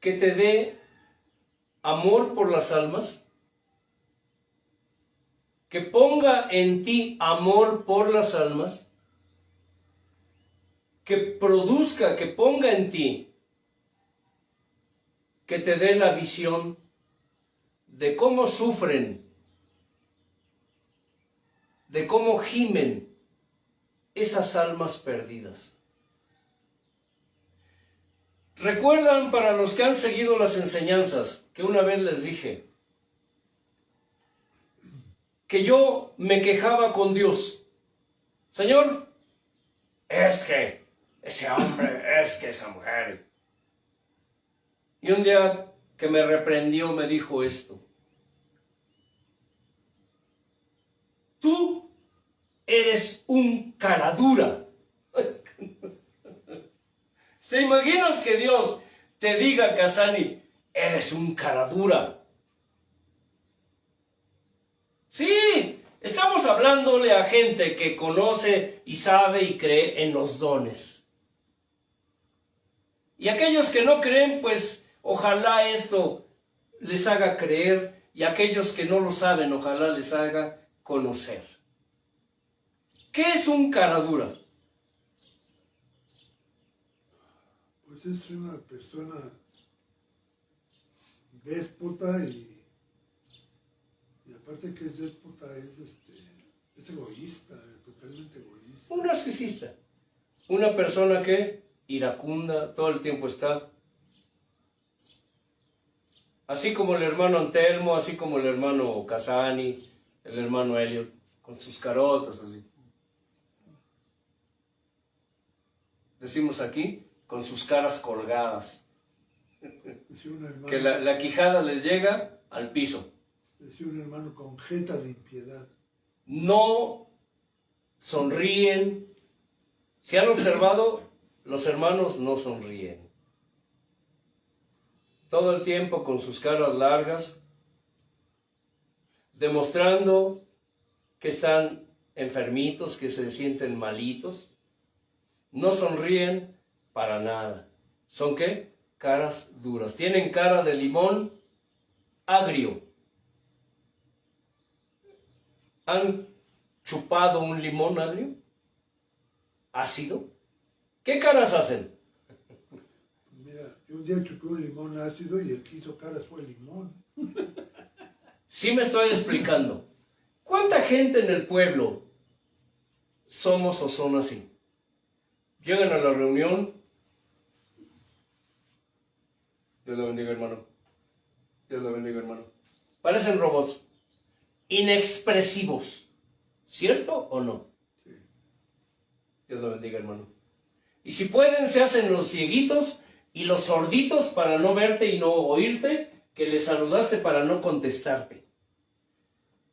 que te dé amor por las almas, que ponga en ti amor por las almas, que produzca, que ponga en ti, que te dé la visión de cómo sufren, de cómo gimen esas almas perdidas. ¿Recuerdan, para los que han seguido las enseñanzas, que una vez les dije que yo me quejaba con Dios? Señor, es que ese hombre, es que esa mujer. Y un día que me reprendió me dijo esto: tú eres un cara dura. ¿Te imaginas que Dios te diga, Casani, eres un cara dura? Sí, estamos hablándole a gente que conoce y sabe y cree en los dones. Y aquellos que no creen, pues ojalá esto les haga creer, y aquellos que no lo saben, ojalá les haga conocer. ¿Qué es un cara dura? Pues es una persona déspota y aparte que es déspota es egoísta, totalmente egoísta. Un narcisista. Una persona que iracunda, todo el tiempo está. Así como el hermano Antelmo, así como el hermano Casani, el hermano Elliot, con sus carotas así. Decimos aquí, con sus caras colgadas. Decía un hermano, Que la quijada les llega al piso. decía un hermano con jeta de impiedad. No sonríen. Si han observado, los hermanos no sonríen. Todo el tiempo con sus caras largas, demostrando que están enfermitos, que se sienten malitos. No sonríen para nada. ¿Son qué? Caras duras. Tienen cara de limón agrio. ¿Han chupado un limón agrio? ¿Ácido? ¿Qué caras hacen? Mira, yo un día chupé un limón ácido y el que hizo caras fue el limón. Sí me estoy explicando. ¿Cuánta gente en el pueblo somos o son así? Llegan a la reunión. Dios la bendiga, hermano. Dios la bendiga, hermano. Parecen robots. Inexpresivos. ¿Cierto o no? Sí. Dios la bendiga, hermano. Y si pueden, se hacen los cieguitos y los sorditos para no verte y no oírte, que les saludaste para no contestarte.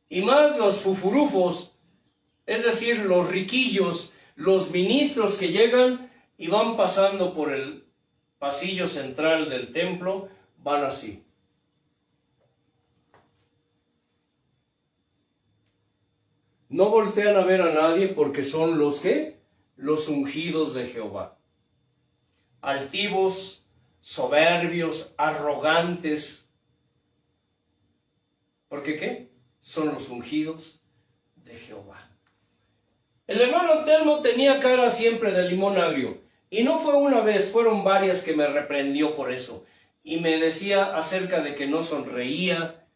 Y más los fufurufos, es decir, los riquillos, los ministros que llegan y van pasando por el pasillo central del templo, van así. No voltean a ver a nadie porque son los ¿qué? Los ungidos de Jehová. Altivos, soberbios, arrogantes. ¿Por qué qué? Son los ungidos de Jehová. El hermano Antelmo tenía cara siempre de limón agrio. Y no fue una vez, fueron varias que me reprendió por eso. Y me decía acerca de que no sonreía,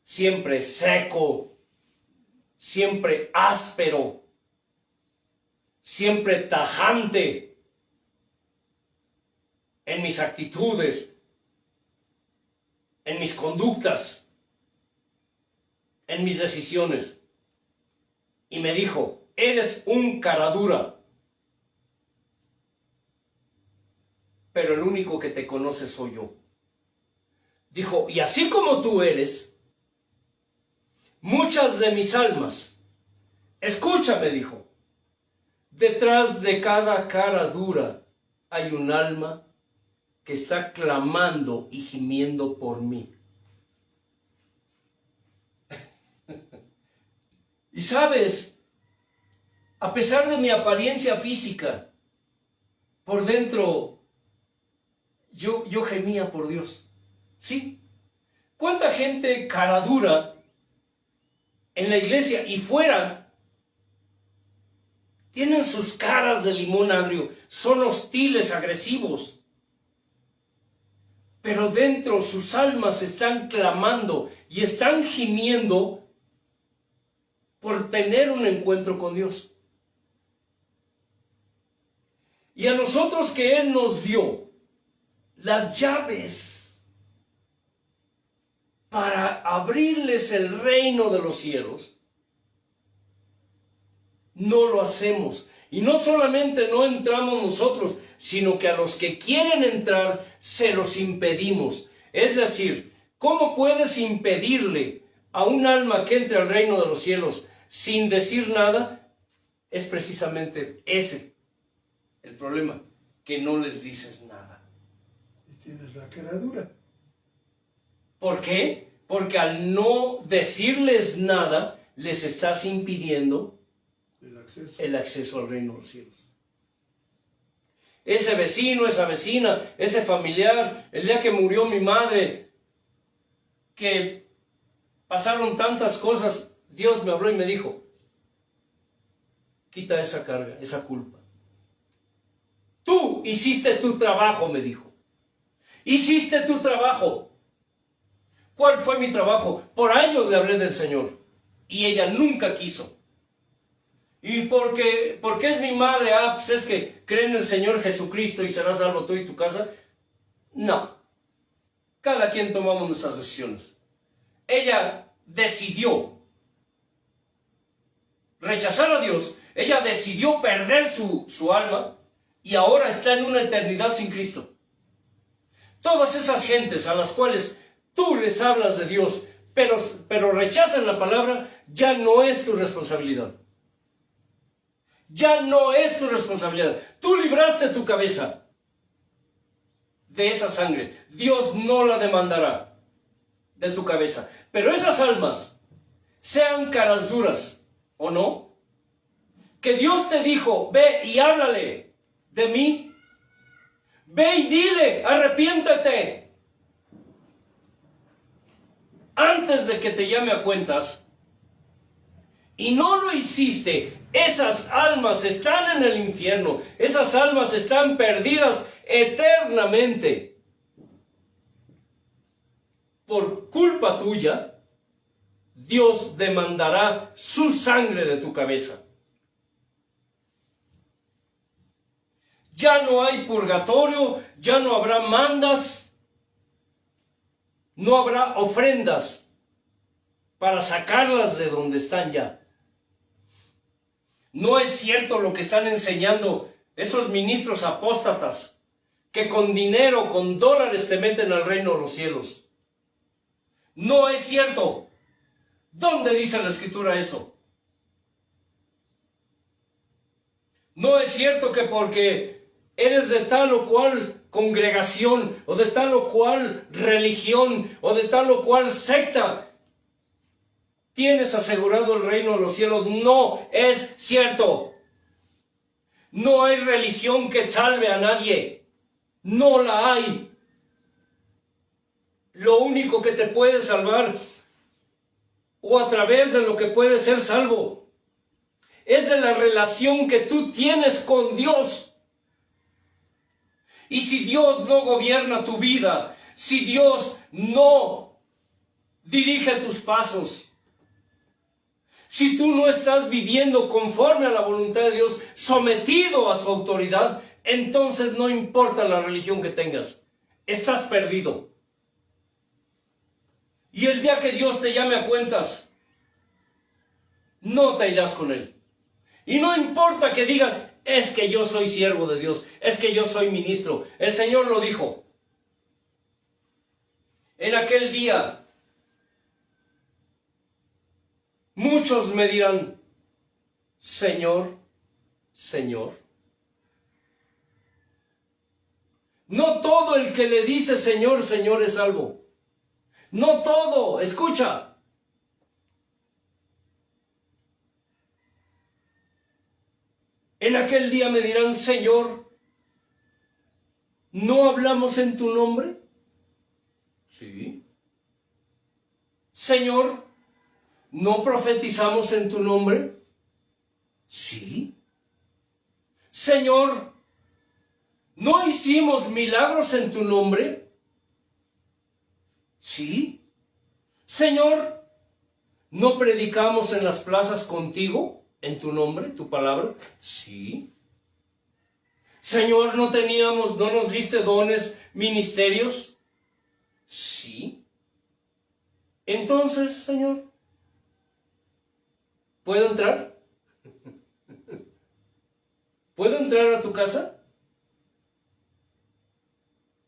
siempre seco, siempre áspero, siempre tajante en mis actitudes, en mis conductas, en mis decisiones. Y me dijo, eres un cara dura, pero el único que te conoce soy yo. Dijo, y así como tú eres, muchas de mis almas, escúchame, dijo, detrás de cada cara dura hay un alma que está clamando y gimiendo por mí. Y sabes, a pesar de mi apariencia física, por dentro yo gemía por Dios. ¿Sí? ¿Cuánta gente cara dura en la iglesia y fuera tienen sus caras de limón agrio, son hostiles, agresivos, pero dentro sus almas están clamando y están gimiendo por tener un encuentro con Dios? Y a nosotros que Él nos dio las llaves para abrirles el reino de los cielos, no lo hacemos. Y no solamente no entramos nosotros, sino que a los que quieren entrar se los impedimos. Es decir, ¿cómo puedes impedirle a un alma que entre al reino de los cielos sin decir nada, es precisamente ese el problema, que no les dices nada. Y tienes la cara dura. ¿Por qué? Porque al no decirles nada, les estás impidiendo el acceso al reino de los cielos. Ese vecino, esa vecina, ese familiar, el día que murió mi madre, que pasaron tantas cosas, Dios me habló y me dijo, quita esa carga, esa culpa. Tú hiciste tu trabajo, me dijo. Hiciste tu trabajo. ¿Cuál fue mi trabajo? Por años le hablé del Señor y ella nunca quiso. ¿Y porque es mi madre? Pues es que cree en el Señor Jesucristo y serás salvo tú y tu casa. No. Cada quien tomamos nuestras decisiones. Ella decidió rechazar a Dios. Ella decidió perder su alma y ahora está en una eternidad sin Cristo. Todas esas gentes a las cuales tú les hablas de Dios, pero rechazan la palabra, ya no es tu responsabilidad. Ya no es tu responsabilidad. Tú libraste tu cabeza de esa sangre. Dios no la demandará de tu cabeza. Pero esas almas, sean caras duras o no, que Dios te dijo, ve y háblale de mí. Ve y dile, arrepiéntete. Antes de que te llame a cuentas, y no lo hiciste, esas almas están en el infierno, esas almas están perdidas eternamente. Por culpa tuya, Dios demandará su sangre de tu cabeza. Ya no hay purgatorio, ya no habrá mandas, no habrá ofrendas para sacarlas de donde están ya. No es cierto lo que están enseñando esos ministros apóstatas, que con dinero, con dólares te meten al reino de los cielos. No es cierto. ¿Dónde dice la Escritura eso? No es cierto que porque eres de tal o cual congregación, o de tal o cual religión, o de tal o cual secta, tienes asegurado el reino de los cielos. No es cierto. No hay religión que salve a nadie. No la hay. Lo único que te puede salvar, o a través de lo que puede ser salvo, es de la relación que tú tienes con Dios. Y si Dios no gobierna tu vida, si Dios no dirige tus pasos, si tú no estás viviendo conforme a la voluntad de Dios, sometido a su autoridad, entonces no importa la religión que tengas, estás perdido. Y el día que Dios te llame a cuentas, no te irás con Él. Y no importa que digas, es que yo soy siervo de Dios, es que yo soy ministro. El Señor lo dijo. En aquel día, muchos me dirán, Señor, Señor. No todo el que le dice Señor, Señor es salvo. No todo, escucha. En aquel día me dirán, Señor, ¿no hablamos en tu nombre? Sí. Señor, ¿no profetizamos en tu nombre? Sí. Señor, ¿no hicimos milagros en tu nombre? Sí. Señor, ¿no predicamos en las plazas contigo? ¿En tu nombre, tu palabra? Sí. Señor, ¿no nos diste dones, ministerios? Sí. Entonces, Señor, ¿puedo entrar? ¿Puedo entrar a tu casa?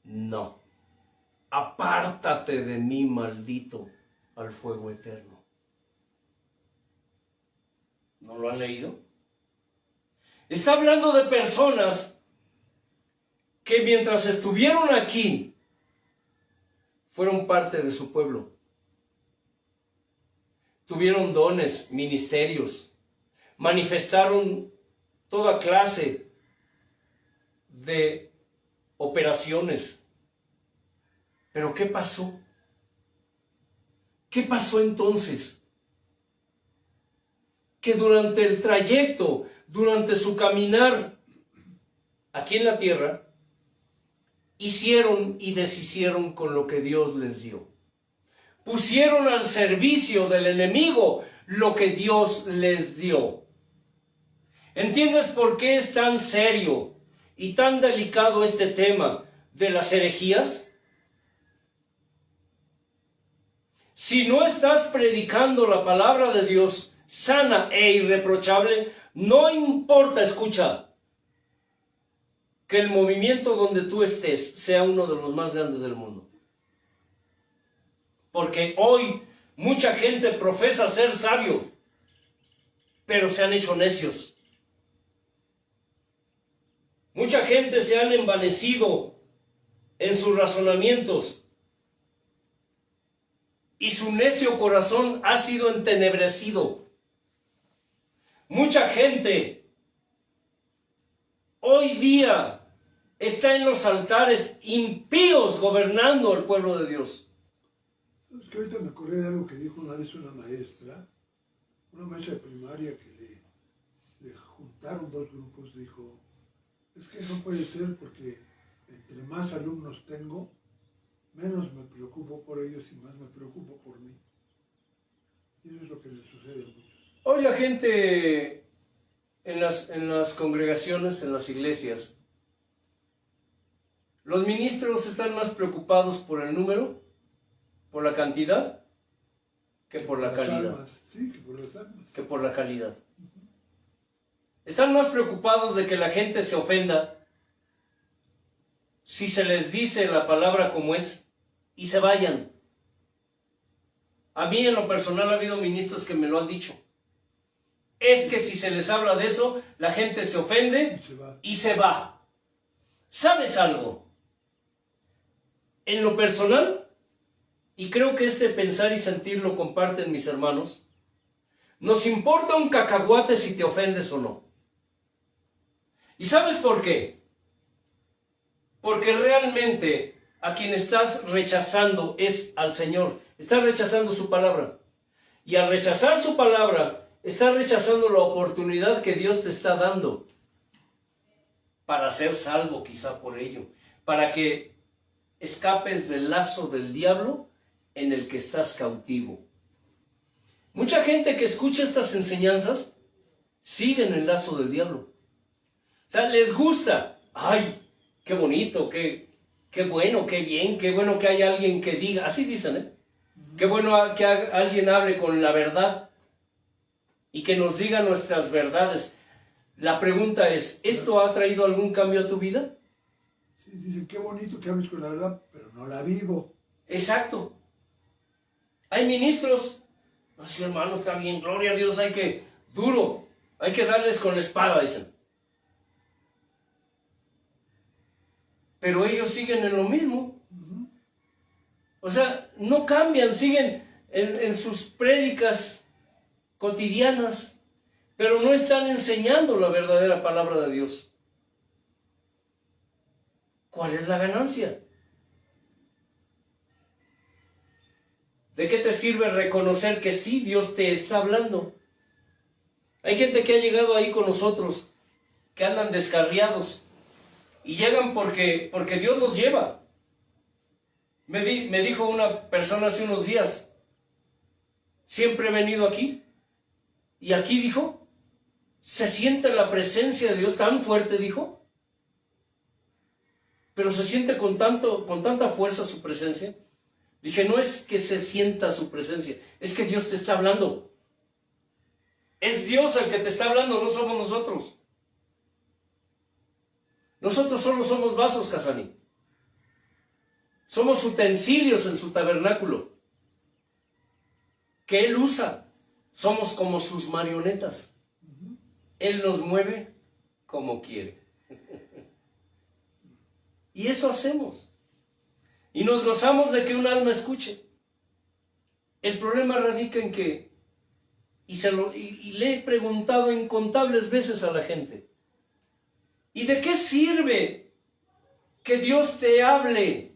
No. Apártate de mí, maldito, al fuego eterno. ¿No lo han leído? Está hablando de personas que mientras estuvieron aquí, fueron parte de su pueblo. Tuvieron dones, ministerios, manifestaron toda clase de operaciones. Pero ¿qué pasó? ¿Qué pasó entonces? Que durante el trayecto, durante su caminar aquí en la tierra, hicieron y deshicieron con lo que Dios les dio. Pusieron al servicio del enemigo lo que Dios les dio. ¿Entiendes por qué es tan serio y tan delicado este tema de las herejías? Si no estás predicando la palabra de Dios sana e irreprochable, no importa, escucha, que el movimiento donde tú estés sea uno de los más grandes del mundo. Porque hoy mucha gente profesa ser sabio, pero se han hecho necios. Mucha gente se han envanecido en sus razonamientos y su necio corazón ha sido entenebrecido. Mucha gente hoy día está en los altares impíos gobernando al pueblo de Dios. Es que ahorita me acordé de algo que dijo una vez una maestra de primaria que le juntaron dos grupos. Dijo, es que no puede ser porque entre más alumnos tengo, menos me preocupo por ellos y más me preocupo por mí. Y eso es lo que le sucede a muchos. Hoy la gente en las congregaciones, en las iglesias, los ministros están más preocupados por el número, por la cantidad, que por la calidad. Almas. Sí, que por las almas. Que por la calidad. Están más preocupados de que la gente se ofenda si se les dice la palabra como es y se vayan. A mí en lo personal ha habido ministros que me lo han dicho. Es que si se les habla de eso, la gente se ofende y se va. ¿Sabes algo? En lo personal, y creo que este pensar y sentir lo comparten mis hermanos, nos importa un cacahuate si te ofendes o no. ¿Y sabes por qué? Porque realmente a quien estás rechazando es al Señor. Estás rechazando su palabra. Y al rechazar su palabra, estás rechazando la oportunidad que Dios te está dando para ser salvo quizá por ello. Para que escapes del lazo del diablo en el que estás cautivo. Mucha gente que escucha estas enseñanzas sigue en el lazo del diablo. O sea, les gusta. ¡Ay, qué bonito, qué bueno, qué bien, qué bueno que hay alguien que diga! Así dicen, ¿eh? Qué bueno que alguien hable con la verdad y que nos diga nuestras verdades. La pregunta es, ¿esto ha traído algún cambio a tu vida? Sí, dicen, qué bonito que hables con la verdad, pero no la vivo. Exacto. Hay ministros, así hermano, está bien, gloria a Dios, hay que darles con la espada, dicen. Pero ellos siguen en lo mismo. O sea, no cambian, siguen en sus prédicas cotidianas, pero no están enseñando la verdadera palabra de Dios. ¿Cuál es la ganancia? ¿De qué te sirve reconocer que sí, Dios te está hablando? Hay gente que ha llegado ahí con nosotros, que andan descarriados, y llegan porque Dios los lleva. Me dijo una persona hace unos días, siempre he venido aquí, y aquí, dijo, se siente la presencia de Dios tan fuerte, dijo, pero se siente con tanta fuerza su presencia. Dije, no es que se sienta su presencia, es que Dios te está hablando. Es Dios el que te está hablando, no somos nosotros. Nosotros solo somos vasos, Casani. Somos utensilios en su tabernáculo que Él usa. Somos como sus marionetas. Él nos mueve como quiere. Y eso hacemos. Y nos gozamos de que un alma escuche. El problema radica en que, y le he preguntado incontables veces a la gente, ¿y de qué sirve que Dios te hable?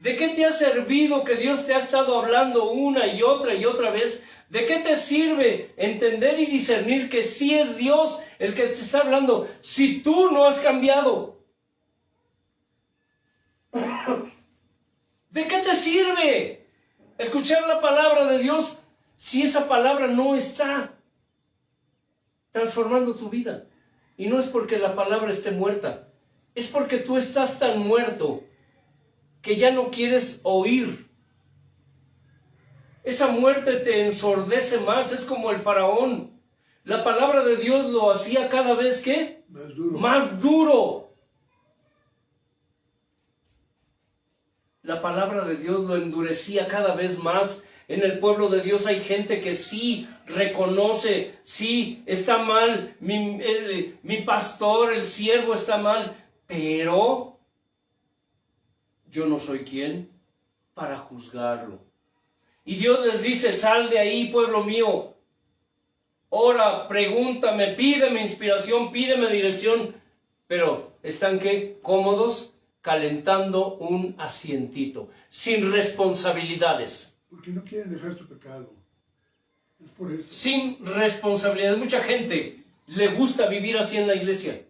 ¿De qué te ha servido que Dios te ha estado hablando una y otra vez? ¿De qué te sirve entender y discernir que sí es Dios el que te está hablando si tú no has cambiado? ¿De qué te sirve escuchar la palabra de Dios si esa palabra no está transformando tu vida? Y no es porque la palabra esté muerta, es porque tú estás tan muerto que ya no quieres oír. Esa muerte te ensordece más, es como el faraón. La palabra de Dios lo hacía cada vez que Más duro. más duro. La palabra de Dios lo endurecía cada vez más. En el pueblo de Dios hay gente que sí reconoce, sí está mal, mi pastor, el siervo está mal, pero yo no soy quien para juzgarlo. Y Dios les dice, sal de ahí, pueblo mío, ora, pregúntame, pídeme inspiración, pídeme dirección, pero ¿están qué? Cómodos, calentando un asientito, sin responsabilidades. Porque no quieren dejar su pecado. Es por eso. Sin responsabilidades. Mucha gente le gusta vivir así en la iglesia,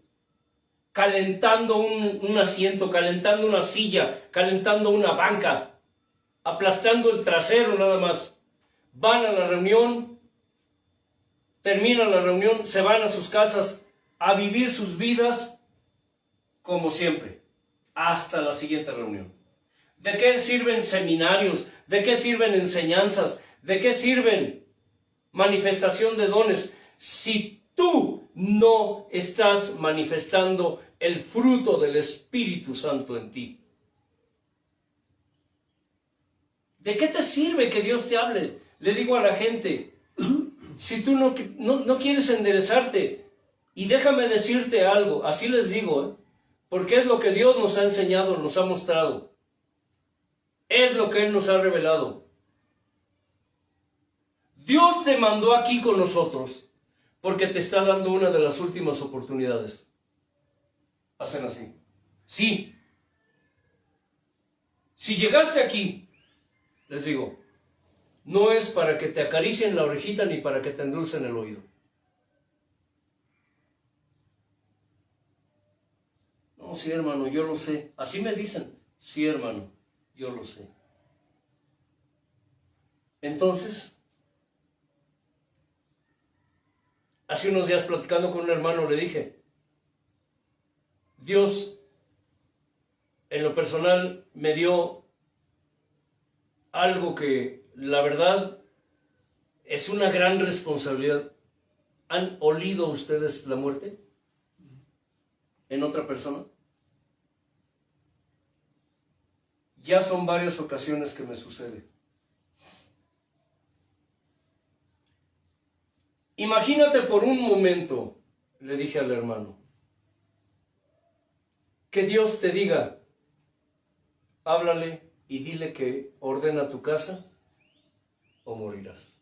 calentando un asiento, calentando una silla, calentando una banca, aplastando el trasero nada más. Van a la reunión, terminan la reunión, se van a sus casas a vivir sus vidas como siempre, hasta la siguiente reunión. ¿De qué sirven seminarios? ¿De qué sirven enseñanzas? ¿De qué sirven manifestación de dones si tú no estás manifestando el fruto del Espíritu Santo en ti? ¿De qué te sirve que Dios te hable? Le digo a la gente, si tú no quieres enderezarte, y déjame decirte algo, así les digo, porque es lo que Dios nos ha enseñado, nos ha mostrado. Es lo que Él nos ha revelado. Dios te mandó aquí con nosotros porque te está dando una de las últimas oportunidades. Hacen así. Sí. Si llegaste aquí, les digo, no es para que te acaricien la orejita ni para que te endulcen el oído. No, sí, hermano, yo lo sé. Así me dicen. Sí, hermano, yo lo sé. Entonces, hace unos días platicando con un hermano le dije, Dios en lo personal me dio algo que la verdad es una gran responsabilidad. ¿Han olido ustedes la muerte en otra persona? Ya son varias ocasiones que me sucede. Imagínate por un momento, le dije al hermano, que Dios te diga, háblale y dile que ordena tu casa o morirás.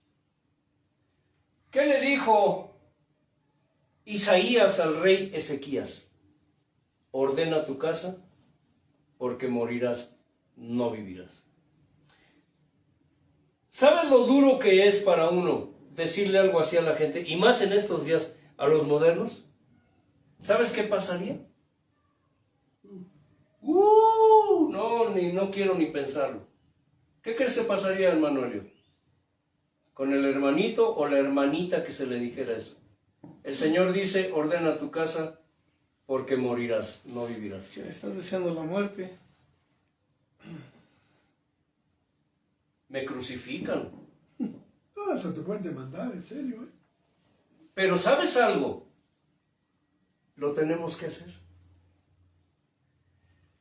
¿Qué le dijo Isaías al rey Ezequías? Ordena tu casa porque morirás, no vivirás. ¿Sabes lo duro que es para uno decirle algo así a la gente? Y más en estos días a los modernos. ¿Sabes qué pasaría? No quiero ni pensarlo. ¿Qué crees que pasaría, hermano Elio? Con el hermanito o la hermanita que se le dijera eso. El Señor dice, ordena tu casa porque morirás, no vivirás. Que le estás deseando la muerte. Me crucifican. No, hasta te pueden demandar, en serio, Pero ¿sabes algo? Lo tenemos que hacer.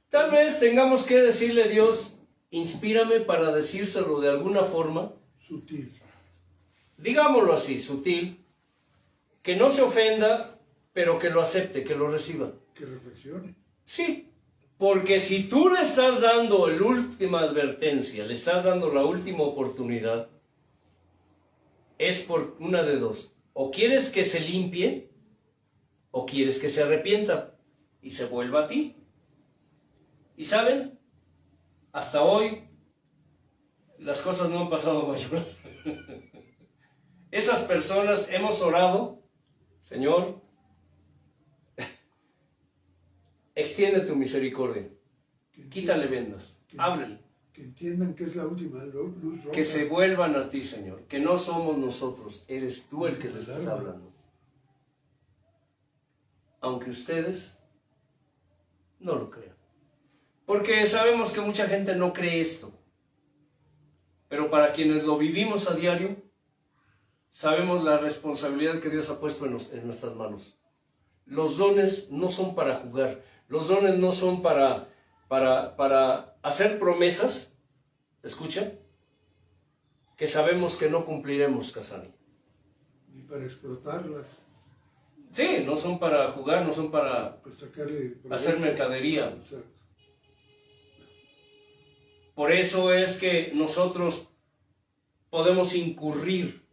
Tal vez tengamos que decirle a Dios, inspírame para decírselo de alguna forma, Sutil. digámoslo así, sutil, que no se ofenda pero que lo acepte, que lo reciba. Que reflexione. Sí, porque si tú le estás dando la última advertencia, le estás dando la última oportunidad, es por una de dos. O quieres que se limpie, o quieres que se arrepienta y se vuelva a ti. Y saben, hasta hoy las cosas no han pasado mayores. Esas personas hemos orado, Señor, extiende tu misericordia, quítale vendas, ábrele. Que entiendan que es la última luz roja. Que se vuelvan a ti, Señor, que no somos nosotros, eres tú el que les está hablando. Aunque ustedes no lo crean. Porque sabemos que mucha gente no cree esto. Pero para quienes lo vivimos a diario, sabemos la responsabilidad que Dios ha puesto en nuestras manos. Los dones no son para jugar. Los dones no son para hacer promesas, escucha, que sabemos que no cumpliremos, Casani. Ni para explotarlas. Sí, no son para jugar, no son para Pues sacarle hacer mercadería. Exacto. Por eso es que nosotros podemos incurrir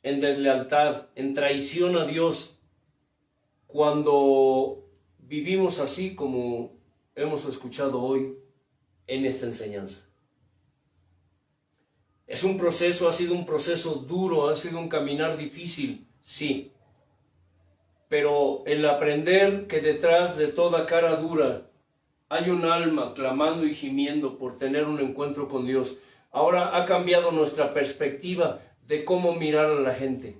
en deslealtad, en traición a Dios, cuando vivimos así como hemos escuchado hoy en esta enseñanza. Es un proceso, ha sido un proceso duro, ha sido un caminar difícil, sí. Pero el aprender que detrás de toda cara dura hay un alma clamando y gimiendo por tener un encuentro con Dios, ahora ha cambiado nuestra perspectiva de cómo mirar a la gente.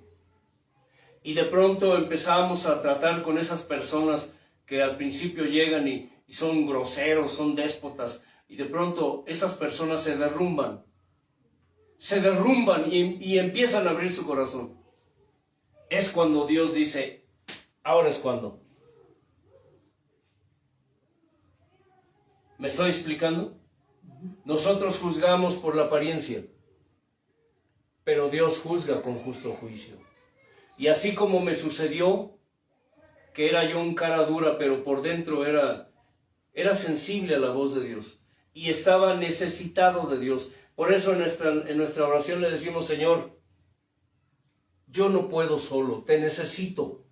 Y de pronto empezamos a tratar con esas personas que al principio llegan y son groseros, son déspotas, y de pronto esas personas se derrumban y empiezan a abrir su corazón. Es cuando Dios dice, ahora es cuando. ¿Me estoy explicando? Nosotros juzgamos por la apariencia, pero Dios juzga con justo juicio. Y así como me sucedió, que era yo un cara dura, pero por dentro era sensible a la voz de Dios y estaba necesitado de Dios. Por eso en nuestra oración le decimos, Señor, yo no puedo solo, te necesito.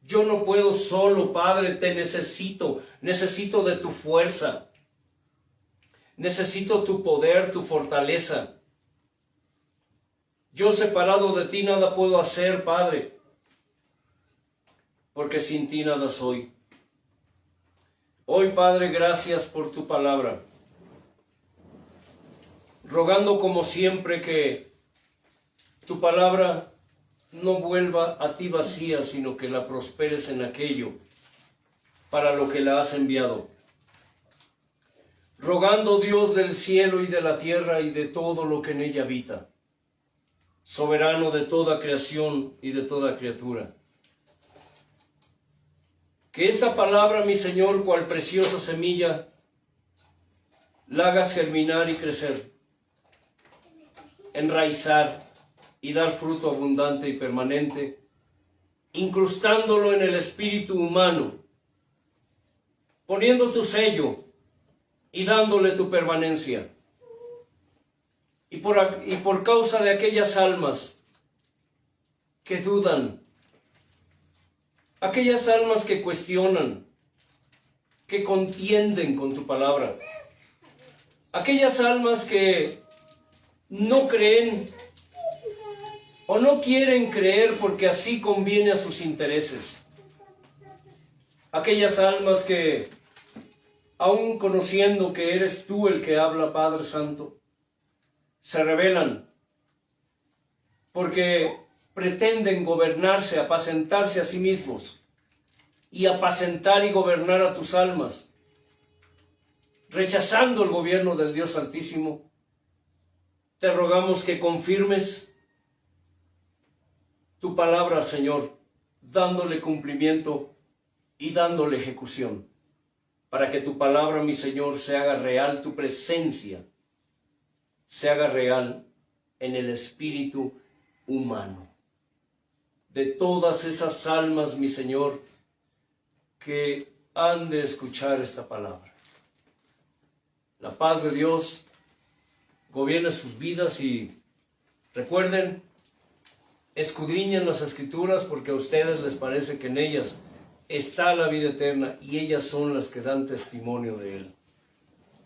Yo no puedo solo, Padre, te necesito. Necesito de tu fuerza. Necesito tu poder, tu fortaleza. Yo separado de ti nada puedo hacer, Padre, porque sin ti nada soy. Hoy, Padre, gracias por tu palabra. Rogando como siempre que tu palabra no vuelva a ti vacía, sino que la prosperes en aquello para lo que la has enviado. Rogando, Dios del cielo y de la tierra y de todo lo que en ella habita, soberano de toda creación y de toda criatura, que esta palabra, mi Señor, cual preciosa semilla, la hagas germinar y crecer, enraizar y dar fruto abundante y permanente, incrustándolo en el espíritu humano, poniendo tu sello y dándole tu permanencia. Y por causa de aquellas almas que dudan, aquellas almas que cuestionan, que contienden con tu palabra, aquellas almas que no creen o no quieren creer porque así conviene a sus intereses, aquellas almas que, aun conociendo que eres tú el que habla, Padre Santo, se rebelan porque pretenden gobernarse, apacentarse a sí mismos y apacentar y gobernar a tus almas, rechazando el gobierno del Dios Altísimo. Te rogamos que confirmes tu palabra, Señor, dándole cumplimiento y dándole ejecución, para que tu palabra, mi Señor, se haga real, tu presencia se haga real en el espíritu humano de todas esas almas, mi Señor, que han de escuchar esta palabra. La paz de Dios gobierne sus vidas y recuerden, escudriñen las Escrituras porque a ustedes les parece que en ellas está la vida eterna y ellas son las que dan testimonio de Él.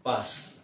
Paz.